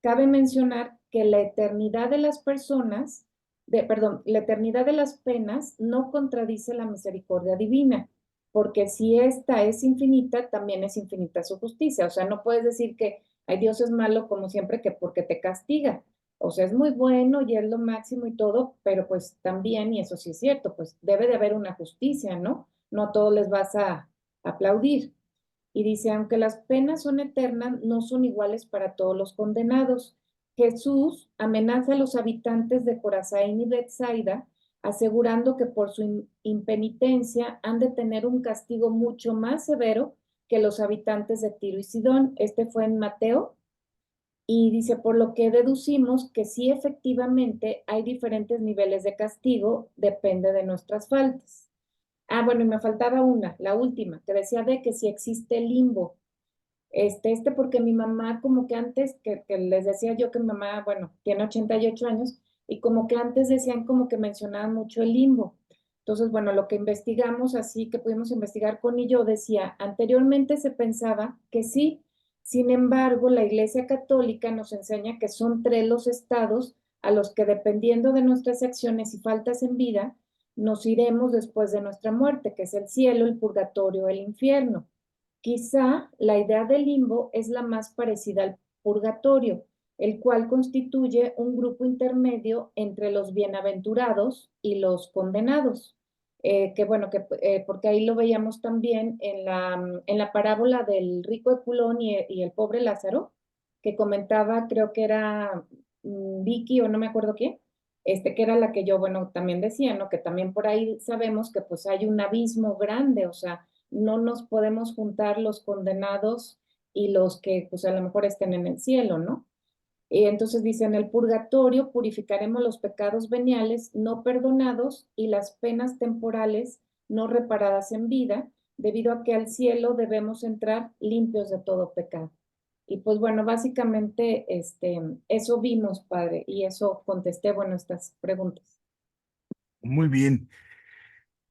Cabe mencionar que la eternidad de las personas, la eternidad de las penas no contradice la misericordia divina, porque si esta es infinita, también es infinita su justicia. O sea, no puedes decir que, ay, Dios es malo como siempre que porque te castiga. O sea, es muy bueno y es lo máximo y todo, pero pues también, y eso sí es cierto, pues debe de haber una justicia, ¿no? No a todos les vas a aplaudir. Y dice, aunque las penas son eternas, no son iguales para todos los condenados. Jesús amenaza a los habitantes de Corazaín y Betsaida, asegurando que por su impenitencia han de tener un castigo mucho más severo que los habitantes de Tiro y Sidón. Este fue en Mateo. Y dice, por lo que deducimos que sí efectivamente hay diferentes niveles de castigo, depende de nuestras faltas. Ah, bueno, y me faltaba una, la última, que decía de que si existe limbo. Porque mi mamá como que antes, que les decía yo que mi mamá, bueno, tiene 88 años, y como que antes decían como que mencionaban mucho el limbo. Entonces, bueno, lo que investigamos así, que pudimos investigar con y yo, decía, anteriormente se pensaba que sí, sin embargo, la Iglesia Católica nos enseña que son 3 los estados a los que dependiendo de nuestras acciones y faltas en vida, nos iremos después de nuestra muerte, que es el cielo, el purgatorio, el infierno. Quizá la idea del limbo es la más parecida al purgatorio, el cual constituye un grupo intermedio entre los bienaventurados y los condenados. Porque ahí lo veíamos también en la parábola del rico Epulón y el pobre Lázaro, que comentaba, creo que era Vicky o no me acuerdo quién, que era la que yo, bueno, también decía, ¿no? Que también por ahí sabemos que pues hay un abismo grande, o sea, no nos podemos juntar los condenados y los que pues a lo mejor estén en el cielo, ¿no? Y entonces dice, en el purgatorio purificaremos los pecados veniales no perdonados y las penas temporales no reparadas en vida, debido a que al cielo debemos entrar limpios de todo pecado. Y pues bueno, básicamente eso vimos, padre, y eso contesté, bueno, estas preguntas. Muy bien.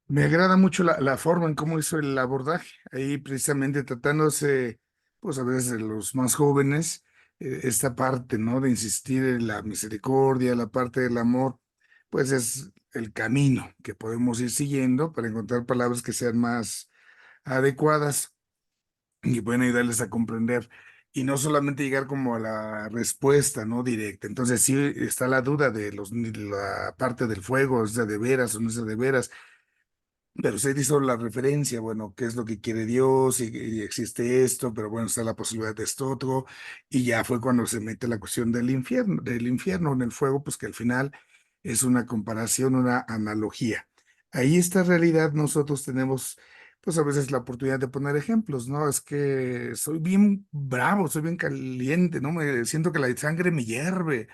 Me agrada mucho la forma en cómo hizo el abordaje. Ahí precisamente tratándose, pues a veces de los más jóvenes, esta parte, ¿no? De insistir en la misericordia, la parte del amor, pues es el camino que podemos ir siguiendo para encontrar palabras que sean más adecuadas y pueden ayudarles a comprender. Y no solamente llegar como a la respuesta, ¿no? Directa. Entonces sí está la duda de la parte del fuego, ¿es de veras o no es de veras? Pero usted hizo la referencia, bueno, qué es lo que quiere Dios y existe esto, pero bueno, está la posibilidad de esto otro, y ya fue cuando se mete la cuestión del infierno en el fuego, pues que al final es una comparación, una analogía. Ahí esta realidad nosotros tenemos, pues a veces la oportunidad de poner ejemplos, ¿no? Es que soy bien bravo, soy bien caliente, ¿no? Me siento que la sangre me hierve.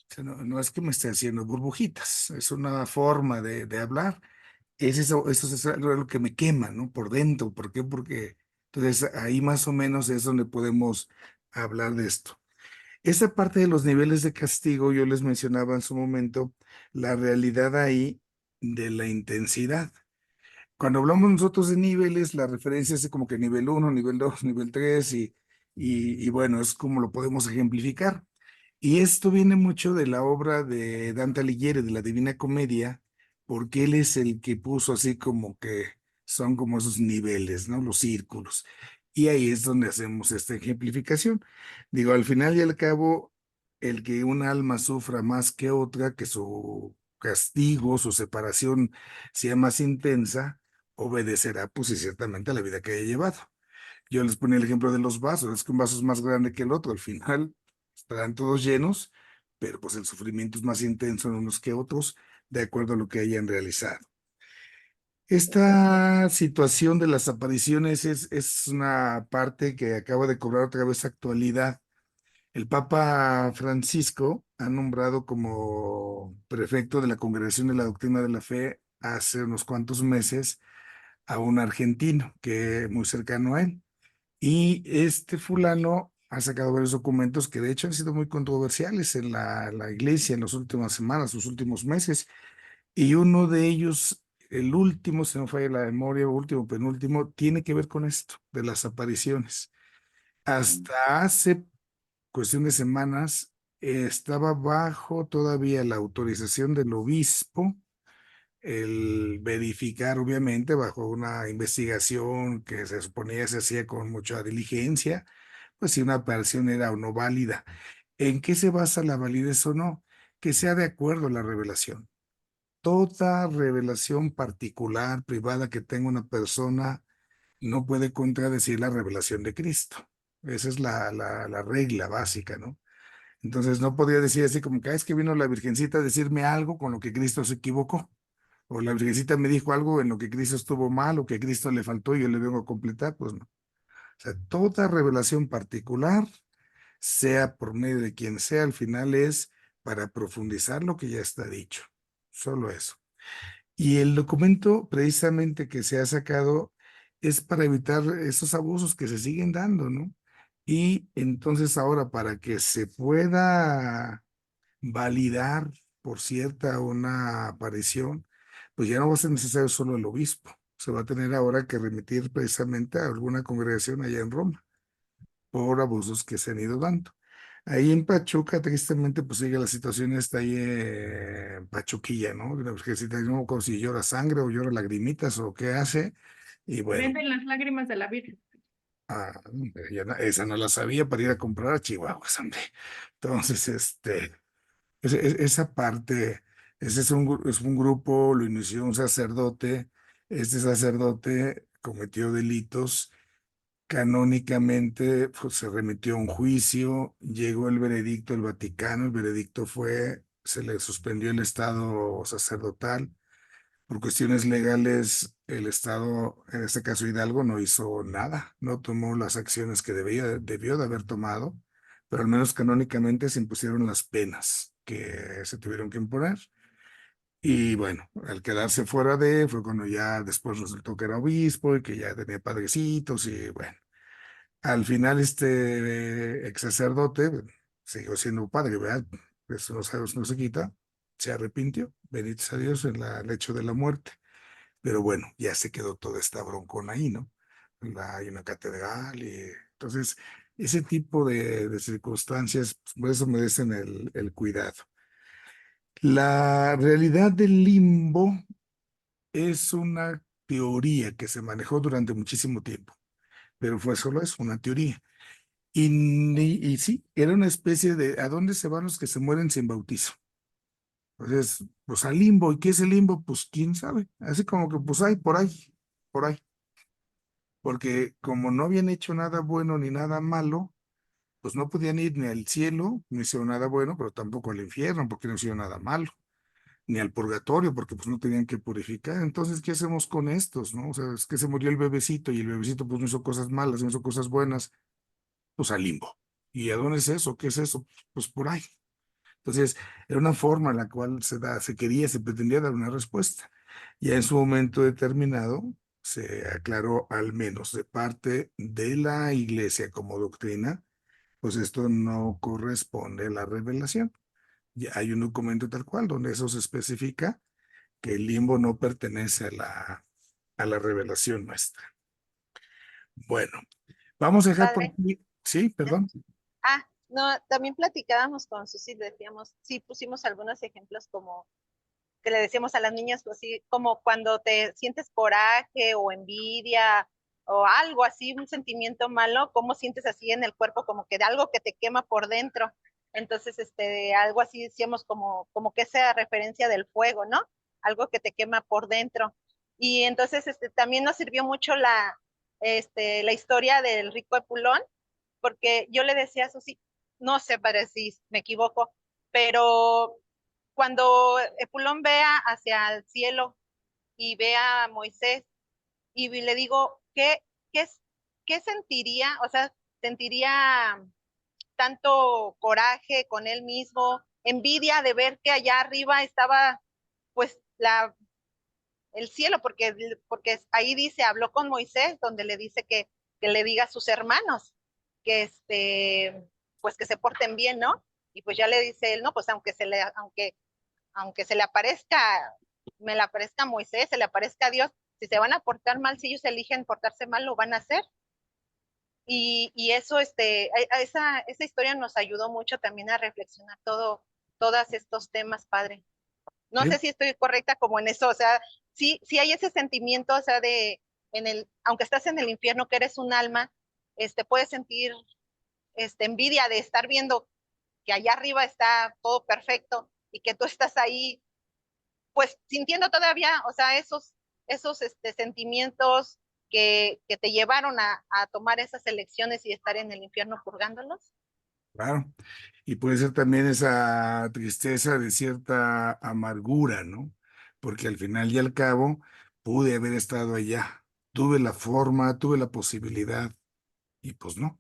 O sea, no, no es que me esté haciendo burbujitas, es una forma de hablar. Es eso es lo que me quema, ¿no? Por dentro. ¿Por qué? Porque entonces ahí más o menos es donde podemos hablar de esto. Esa parte de los niveles de castigo, yo les mencionaba en su momento, la realidad ahí de la intensidad. Cuando hablamos nosotros de niveles, la referencia es como que nivel uno, nivel 2, nivel 3 y bueno, es como lo podemos ejemplificar. Y esto viene mucho de la obra de Dante Alighieri, de la Divina Comedia, porque él es el que puso así como que son como esos niveles, ¿no? Los círculos. Y ahí es donde hacemos esta ejemplificación. Digo, al final y al cabo, el que un alma sufra más que otra, que su castigo, su separación sea más intensa, obedecerá pues y ciertamente a la vida que haya llevado. Yo les ponía el ejemplo de los vasos, es que un vaso es más grande que el otro, al final estarán todos llenos, pero pues el sufrimiento es más intenso en unos que otros, de acuerdo a lo que hayan realizado. Esta situación de las apariciones es una parte que acaba de cobrar otra vez actualidad. El Papa Francisco ha nombrado como prefecto de la Congregación de la Doctrina de la Fe hace unos cuantos meses a un argentino que es muy cercano a él. Y este fulano ha sacado varios documentos que de hecho han sido muy controversiales en la iglesia en las últimas semanas, los últimos meses. Y uno de ellos, el último, si no falla la memoria, último, penúltimo, tiene que ver con esto, de las apariciones. Hasta hace cuestión de semanas estaba bajo todavía la autorización del obispo el verificar, obviamente, bajo una investigación que se suponía se hacía con mucha diligencia, pues si una aparición era o no válida. ¿En qué se basa la validez o no? Que sea de acuerdo a la revelación. Toda revelación particular, privada que tenga una persona no puede contradecir la revelación de Cristo. Esa es la regla básica, ¿no? Entonces no podría decir así como que "Ah, es que vino la Virgencita a decirme algo con lo que Cristo se equivocó. O la Virgencita me dijo algo en lo que Cristo estuvo mal o que a Cristo le faltó y yo le vengo a completar, pues no. O sea, toda revelación particular, sea por medio de quien sea, al final es para profundizar lo que ya está dicho. Solo eso. Y el documento precisamente que se ha sacado es para evitar esos abusos que se siguen dando, ¿no? Y entonces ahora para que se pueda validar por cierta una aparición, pues ya no va a ser necesario solo el obispo, se va a tener ahora que remitir precisamente a alguna congregación allá en Roma por abusos que se han ido dando. Ahí en Pachuca, tristemente, pues sigue la situación está ahí en Pachuquilla, ¿no? Una virgencita, no me acuerdo si llora sangre o llora lagrimitas o qué hace, y bueno, Venden las lágrimas de la Virgen. esa no la sabía para ir a comprar a Chihuahua, hombre. Entonces, esa parte, ese es un grupo, lo inició un sacerdote, este sacerdote cometió delitos, canónicamente pues, se remitió a un juicio, llegó el veredicto del Vaticano, el veredicto fue, se le suspendió el estado sacerdotal, por cuestiones legales el estado, en este caso Hidalgo, no hizo nada, no tomó las acciones que debió de haber tomado, pero al menos canónicamente se impusieron las penas que se tuvieron que imponer. Y bueno, al quedarse fuera fue cuando ya después resultó que era obispo y que ya tenía padrecitos y bueno, Al final, este ex sacerdote siguió siendo padre, ¿verdad? Eso no se quita. Se arrepintió, bendito sea Dios, en el lecho de la muerte. Pero bueno, ya se quedó toda esta broncona ahí, ¿no? Hay una catedral y entonces ese tipo de circunstancias, pues, por eso merecen el cuidado. La realidad del limbo es una teoría que se manejó durante muchísimo tiempo, pero fue solo eso, una teoría. Y sí, era una especie de ¿a dónde se van los que se mueren sin bautizo? Entonces, pues al limbo. ¿Y qué es el limbo? Pues quién sabe. Así como que pues hay por ahí, por ahí. Porque como no habían hecho nada bueno ni nada malo, pues no podían ir ni al cielo, no hicieron nada bueno, pero tampoco al infierno, porque no hicieron nada malo, ni al purgatorio, porque pues no tenían que purificar. Entonces, ¿qué hacemos con estos, no? O sea, es que se murió el bebecito y el bebecito pues no hizo cosas malas, no hizo cosas buenas, pues al limbo. ¿Y a dónde es eso? ¿Qué es eso? Pues por ahí. Entonces, era una forma en la cual se pretendía dar una respuesta. Ya en su momento determinado, se aclaró al menos de parte de la iglesia como doctrina, pues esto no corresponde a la revelación. Ya hay un documento tal cual donde eso se especifica que el limbo no pertenece a la revelación nuestra. Bueno, vamos a dejar por Padre. aquí. Sí, perdón. No, también platicábamos con Susi, decíamos, sí pusimos algunos ejemplos como que le decíamos a las niñas, pues sí, como cuando te sientes coraje o envidia o algo así, un sentimiento malo, cómo sientes así en el cuerpo, como que de algo que te quema por dentro. Entonces, algo así decíamos como que esa referencia del fuego, ¿no? Algo que te quema por dentro. Y entonces, también nos sirvió mucho la historia del rico Epulón, porque yo le decía a Susi, no sé, padre, si me equivoco, pero cuando Epulón vea hacia el cielo y vea a Moisés y le digo, qué, qué sentiría? O sea, sentiría tanto coraje con él mismo, envidia de ver que allá arriba estaba pues el cielo, porque ahí dice, habló con Moisés, donde le dice que le diga a sus hermanos que pues que se porten bien, ¿no? Y pues ya le dice él, no, pues aunque se le aparezca, me le aparezca a Moisés, se le aparezca a Dios, si se van a portar mal, si ellos eligen portarse mal, lo van a hacer. Y eso, esa historia nos ayudó mucho también a reflexionar todos estos temas, padre. No sé Sí, si estoy correcta como en eso, o sea, sí hay ese sentimiento, o sea, aunque estás en el infierno, que eres un alma, puedes sentir, envidia de estar viendo que allá arriba está todo perfecto y que tú estás ahí pues sintiendo todavía, o sea, esos sentimientos que te llevaron a tomar esas elecciones y estar en el infierno purgándolos. claro. Y puede ser también esa tristeza de cierta amargura, ¿no? Porque al final y al cabo pude haber estado allá. Tuve la forma, tuve la posibilidad y pues no.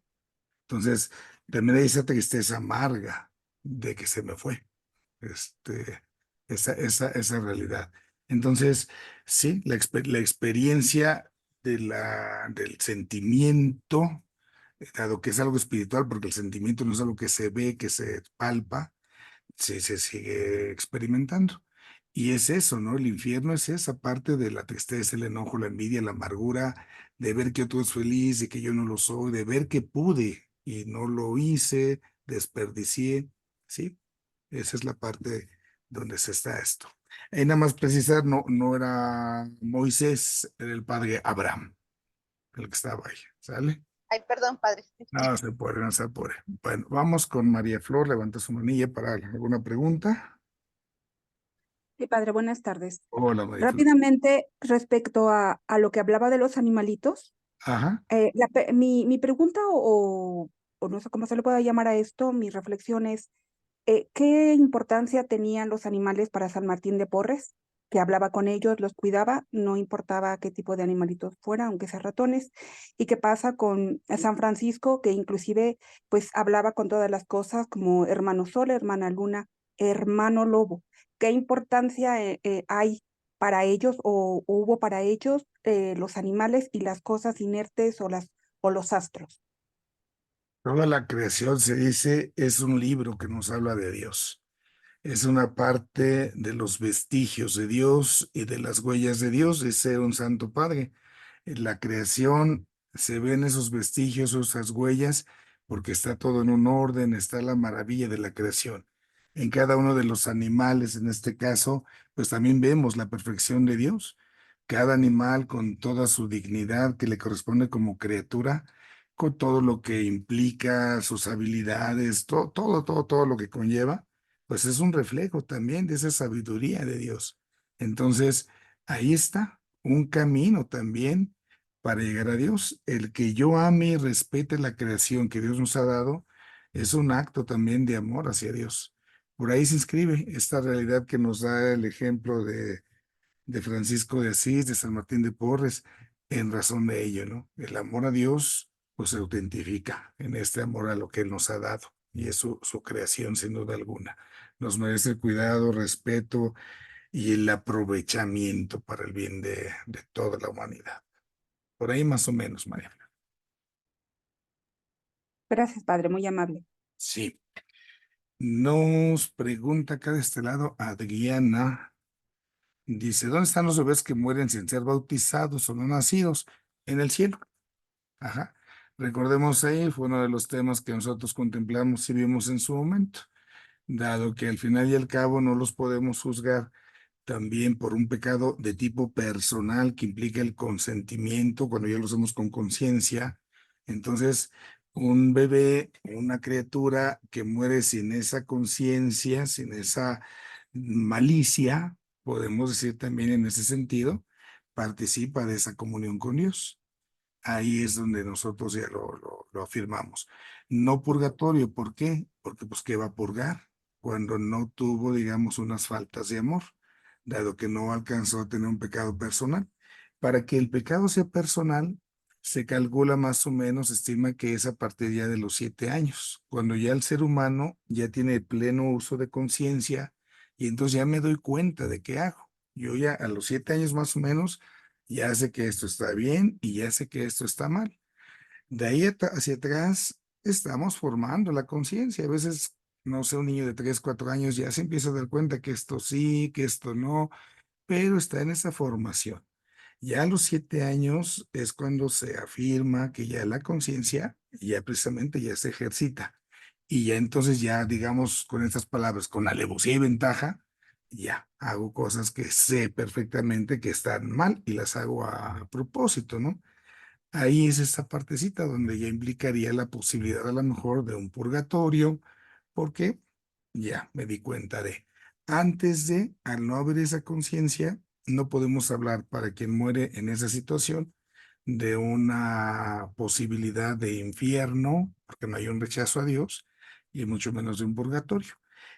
Entonces, también hay esa tristeza amarga de que se me fue, este, esa realidad. Entonces, sí, la experiencia del sentimiento, dado que es algo espiritual, porque el sentimiento no es algo que se ve, que se palpa, se sigue experimentando. Y es eso, ¿no? El infierno es esa parte de la tristeza, el enojo, la envidia, la amargura, de ver que otro es feliz y que yo no lo soy, de ver que pude y no lo hice, desperdicié, ¿sí? Esa es la parte donde se está esto. Y nada más precisar, no era Moisés, era el padre Abraham, el que estaba ahí, ¿sale? Ay, perdón, padre. No se puede, no se puede. Bueno, vamos con María Flor, levanta su manilla para alguna pregunta. Sí, padre, buenas tardes. Hola, María Flor. Rápidamente, respecto a lo que hablaba de los animalitos, Ajá, mi pregunta o no sé cómo se le pueda llamar a esto, mi reflexión es, ¿qué importancia tenían los animales para San Martín de Porres? Que hablaba con ellos, los cuidaba, no importaba qué tipo de animalitos fuera, aunque sean ratones. ¿Y qué pasa con San Francisco, que inclusive pues hablaba con todas las cosas como hermano sol, hermana luna, hermano lobo? ¿Qué importancia hay para ellos o hubo para ellos los animales y las cosas inertes o los astros? Toda la creación, se dice, es un libro que nos habla de Dios. Es una parte de los vestigios de Dios y de las huellas de Dios, dice un Santo Padre. En la creación se ven esos vestigios, esas huellas, porque está todo en un orden, está la maravilla de la creación. En cada uno de los animales, en este caso, pues también vemos la perfección de Dios. Cada animal con toda su dignidad que le corresponde como criatura, con todo lo que implica, sus habilidades, todo lo que conlleva, pues es un reflejo también de esa sabiduría de Dios. Entonces, ahí está un camino también para llegar a Dios. El que yo ame y respete la creación que Dios nos ha dado es un acto también de amor hacia Dios. Por ahí se inscribe esta realidad que nos da el ejemplo de Francisco de Asís, de San Martín de Porres, en razón de ello, ¿no? El amor a Dios, pues se autentifica en este amor a lo que Él nos ha dado, y es su creación, sin duda alguna. Nos merece el cuidado, respeto y el aprovechamiento para el bien de toda la humanidad. Por ahí más o menos, María. Gracias, padre, muy amable. Sí. Nos pregunta acá de este lado Adriana. Dice, ¿dónde están los bebés que mueren sin ser bautizados o no nacidos? En el cielo. Ajá. Recordemos ahí, fue uno de los temas que nosotros contemplamos y vimos en su momento, dado que al final y al cabo no los podemos juzgar también por un pecado de tipo personal que implica el consentimiento cuando ya lo hacemos con conciencia. Entonces, un bebé, una criatura que muere sin esa conciencia, sin esa malicia, podemos decir también en ese sentido, participa de esa comunión con Dios. Ahí es donde nosotros ya lo afirmamos. No purgatorio, ¿por qué? Porque pues ¿qué va a purgar? Cuando no tuvo, digamos, unas faltas de amor, dado que no alcanzó a tener un pecado personal. Para que el pecado sea personal, se calcula más o menos, se estima que es a partir ya de los 7 años, cuando ya el ser humano ya tiene pleno uso de conciencia y entonces ya me doy cuenta de qué hago. Yo ya a los 7 años más o menos ya sé que esto está bien y ya sé que esto está mal. De ahí hacia atrás estamos formando la conciencia. A veces, no sé, un niño de 3, 4 años ya se empieza a dar cuenta que esto sí, que esto no, pero está en esa formación. Ya a los 7 años es cuando se afirma que ya la conciencia ya precisamente ya se ejercita. Y ya entonces ya, digamos, con estas palabras, con alevosía y ventaja, ya hago cosas que sé perfectamente que están mal y las hago a propósito, ¿no? Ahí es esa partecita donde ya implicaría la posibilidad a lo mejor de un purgatorio, porque ya me di cuenta de, antes de, al no haber esa conciencia, no podemos hablar para quien muere en esa situación de una posibilidad de infierno, porque no hay un rechazo a Dios, y mucho menos de un purgatorio.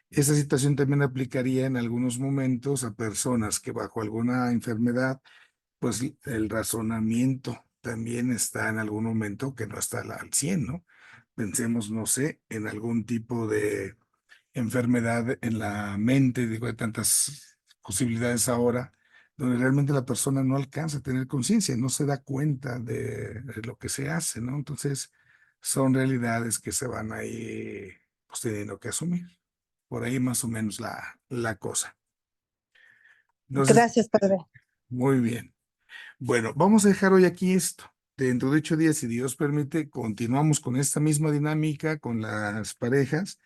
Esa situación también aplicaría en algunos momentos a personas que bajo alguna enfermedad, pues el razonamiento también está en algún momento que no está al 100, ¿no? Pensemos, no sé, en algún tipo de enfermedad en la mente, digo, hay tantas posibilidades ahora, donde realmente la persona no alcanza a tener conciencia, no se da cuenta de lo que se hace, ¿no? Entonces, son realidades que se van ahí, pues, teniendo que asumir. Por ahí más o menos la cosa. Entonces, Gracias, padre. muy bien. Bueno, vamos a dejar hoy aquí esto. Dentro de 8 días, si Dios permite, continuamos con esta misma dinámica con las parejas.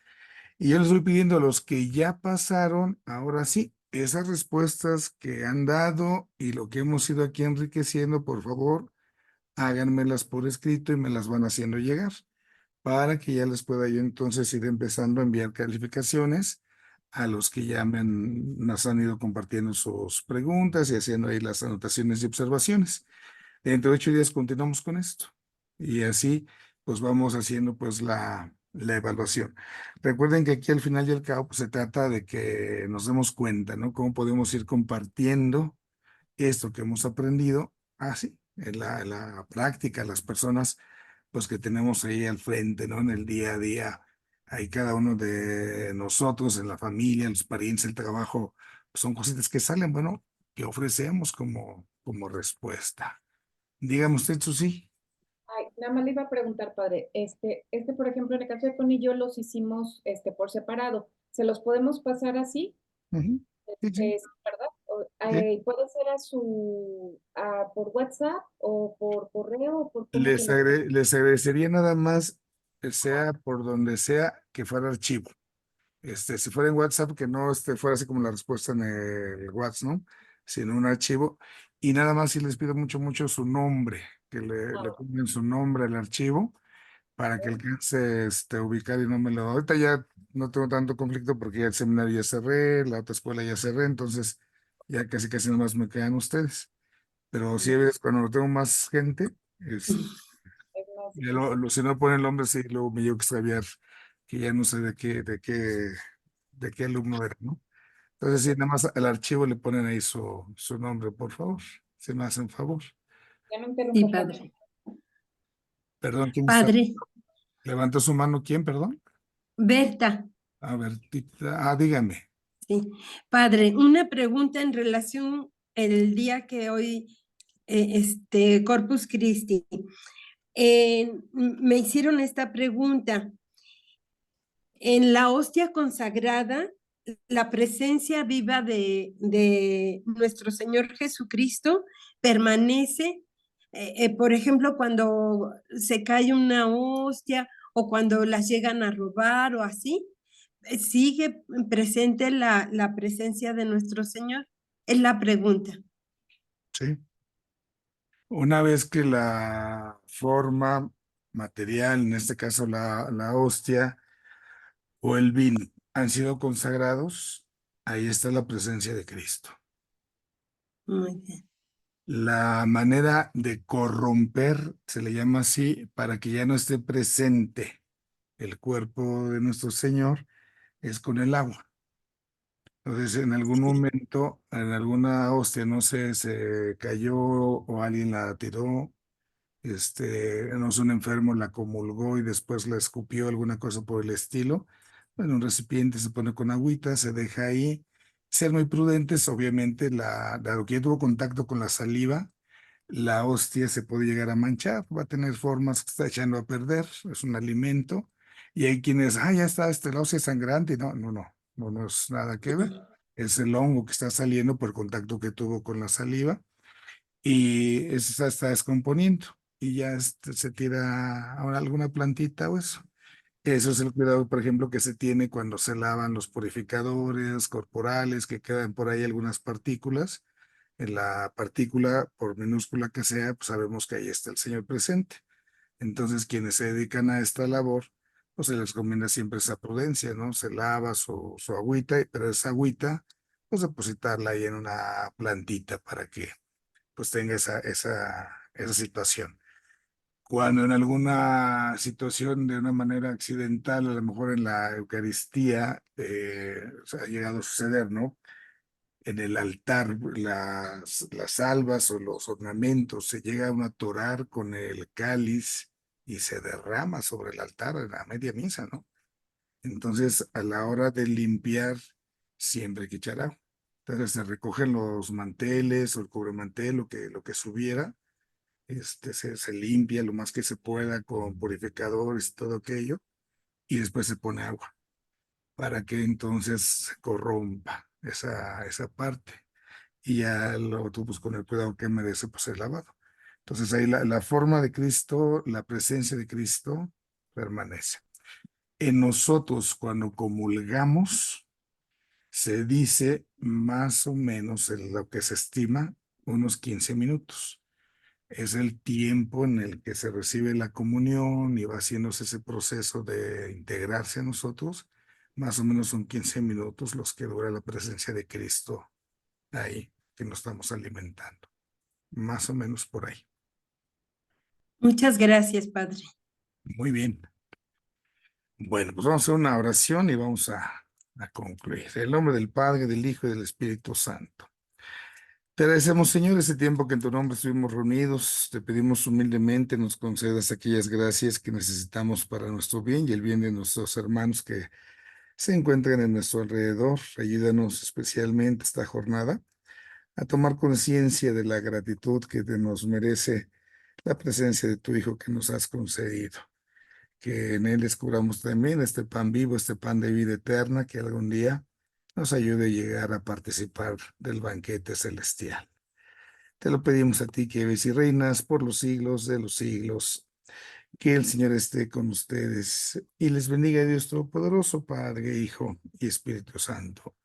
Y yo les voy pidiendo a los que ya pasaron, ahora sí, esas respuestas que han dado y lo que hemos ido aquí enriqueciendo, por favor, háganmelas por escrito y me las van haciendo llegar para que ya les pueda yo entonces ir empezando a enviar calificaciones a los que ya nos han ido compartiendo sus preguntas y haciendo ahí las anotaciones y observaciones. Dentro de 8 días continuamos con esto. Y así, pues vamos haciendo pues la evaluación. Recuerden que aquí al final y al cabo pues, se trata de que nos demos cuenta, ¿no? Cómo podemos ir compartiendo esto que hemos aprendido así, en la práctica, las personas pues que tenemos ahí al frente, ¿no? En el día a día. Ahí cada uno de nosotros, en la familia, los parientes, el trabajo, pues, son cositas que salen, bueno, que ofrecemos como respuesta. Dígame usted, Susi. Ay, Nada más le iba a preguntar, padre, por ejemplo, en el caso de Connie y yo los hicimos por separado. ¿Se los podemos pasar así? Ujú. Sí, sí, ¿Verdad? sí. ¿Puede ser por WhatsApp o por correo o por cómo se lo... Les agradecería nada más que sea por donde sea que fuera archivo. Si fuera en WhatsApp, que no fuera así como la respuesta en el WhatsApp, ¿no? Sino un archivo. Y nada más si les pido mucho, mucho su nombre, que le pongan su nombre al archivo para que alcance ubicar y no me lo. Ahorita ya no tengo tanto conflicto porque ya el seminario ya cerré, la otra escuela ya cerré, entonces ya casi casi nomás me quedan ustedes. Pero sí, ves, cuando tengo más gente, Es más ya difícil. si no ponen el nombre, sí, luego me llevo que extraviar, que ya no sé de qué alumno era, ¿no? Entonces, sí, nada más al archivo le ponen ahí su nombre, por favor. Si me hacen favor. Ya no Sí, interrumpo, padre. padre. Perdón, ¿quién está? Padre, ¿Levantó su mano quién, perdón? Berta, A ver, dígame. sí. Padre, una pregunta en relación el día que hoy, Corpus Christi. Me hicieron esta pregunta. En la hostia consagrada, la presencia viva de nuestro Señor Jesucristo permanece, por ejemplo, cuando se cae una hostia o cuando las llegan a robar o así, sigue presente la presencia de nuestro Señor. Es la pregunta. Sí. Una vez que la forma material, en este caso la hostia o el vino, han sido consagrados, ahí está la presencia de Cristo. Muy bien. La manera de corromper se le llama así para que ya no esté presente el cuerpo de nuestro Señor es con el agua. Entonces, en algún momento, en alguna hostia, no sé, se cayó o alguien la tiró, no sé, un enfermo la comulgó y después la escupió, alguna cosa por el estilo. En un recipiente se pone con agüita, se deja ahí. Ser muy prudentes, obviamente, dado que ya tuvo contacto con la saliva, la hostia se puede llegar a manchar, va a tener formas que está echando a perder, es un alimento. Y hay quienes, ya está, la hostia es sangrante. No, no, no, no es nada que ver. Es el hongo que está saliendo por el contacto que tuvo con la saliva y eso se está descomponiendo y ya se tira a alguna plantita o eso. Eso es el cuidado, por ejemplo, que se tiene cuando se lavan los purificadores corporales, que quedan por ahí algunas partículas. En la partícula, por minúscula que sea, pues sabemos que ahí está el Señor presente. Entonces, quienes se dedican a esta labor, pues se les recomienda siempre esa prudencia, ¿no? Se lava su agüita, pero esa agüita, pues depositarla ahí en una plantita para que pues tenga esa situación. Cuando en alguna situación de una manera accidental, a lo mejor en la Eucaristía, o sea, ha llegado a suceder, ¿no? En el altar, las albas o los ornamentos se llega a atorar con el cáliz y se derrama sobre el altar en la media misa, ¿no? Entonces, a la hora de limpiar, siempre hay que echar agua. Entonces, se recogen los manteles o el cubremantel, lo que subiera, se limpia lo más que se pueda con purificadores y todo aquello, y después se pone agua para que entonces se corrompa esa parte. Y ya lo tú pues con el cuidado que merece pues el lavado. Entonces ahí la forma de Cristo, la presencia de Cristo permanece. En nosotros cuando comulgamos, se dice más o menos en lo que se estima unos 15 minutos. Es el tiempo en el que se recibe la comunión y va haciéndose ese proceso de integrarse a nosotros. Más o menos son 15 minutos los que dura la presencia de Cristo ahí, que nos estamos alimentando. Más o menos por ahí. Muchas gracias, Padre. Muy bien. Bueno, pues vamos a hacer una oración y vamos a concluir. En el nombre del Padre, del Hijo y del Espíritu Santo. Te agradecemos, Señor, ese tiempo que en tu nombre estuvimos reunidos. Te pedimos humildemente nos concedas aquellas gracias que necesitamos para nuestro bien y el bien de nuestros hermanos que se encuentran en nuestro alrededor. Ayúdanos especialmente esta jornada a tomar conciencia de la gratitud que nos merece la presencia de tu Hijo que nos has concedido, que en Él descubramos también este pan vivo, este pan de vida eterna, que algún día nos ayude a llegar a participar del banquete celestial. Te lo pedimos a ti, que vives y reinas por los siglos de los siglos. Que el Señor esté con ustedes y les bendiga Dios Todopoderoso, Padre, Hijo y Espíritu Santo.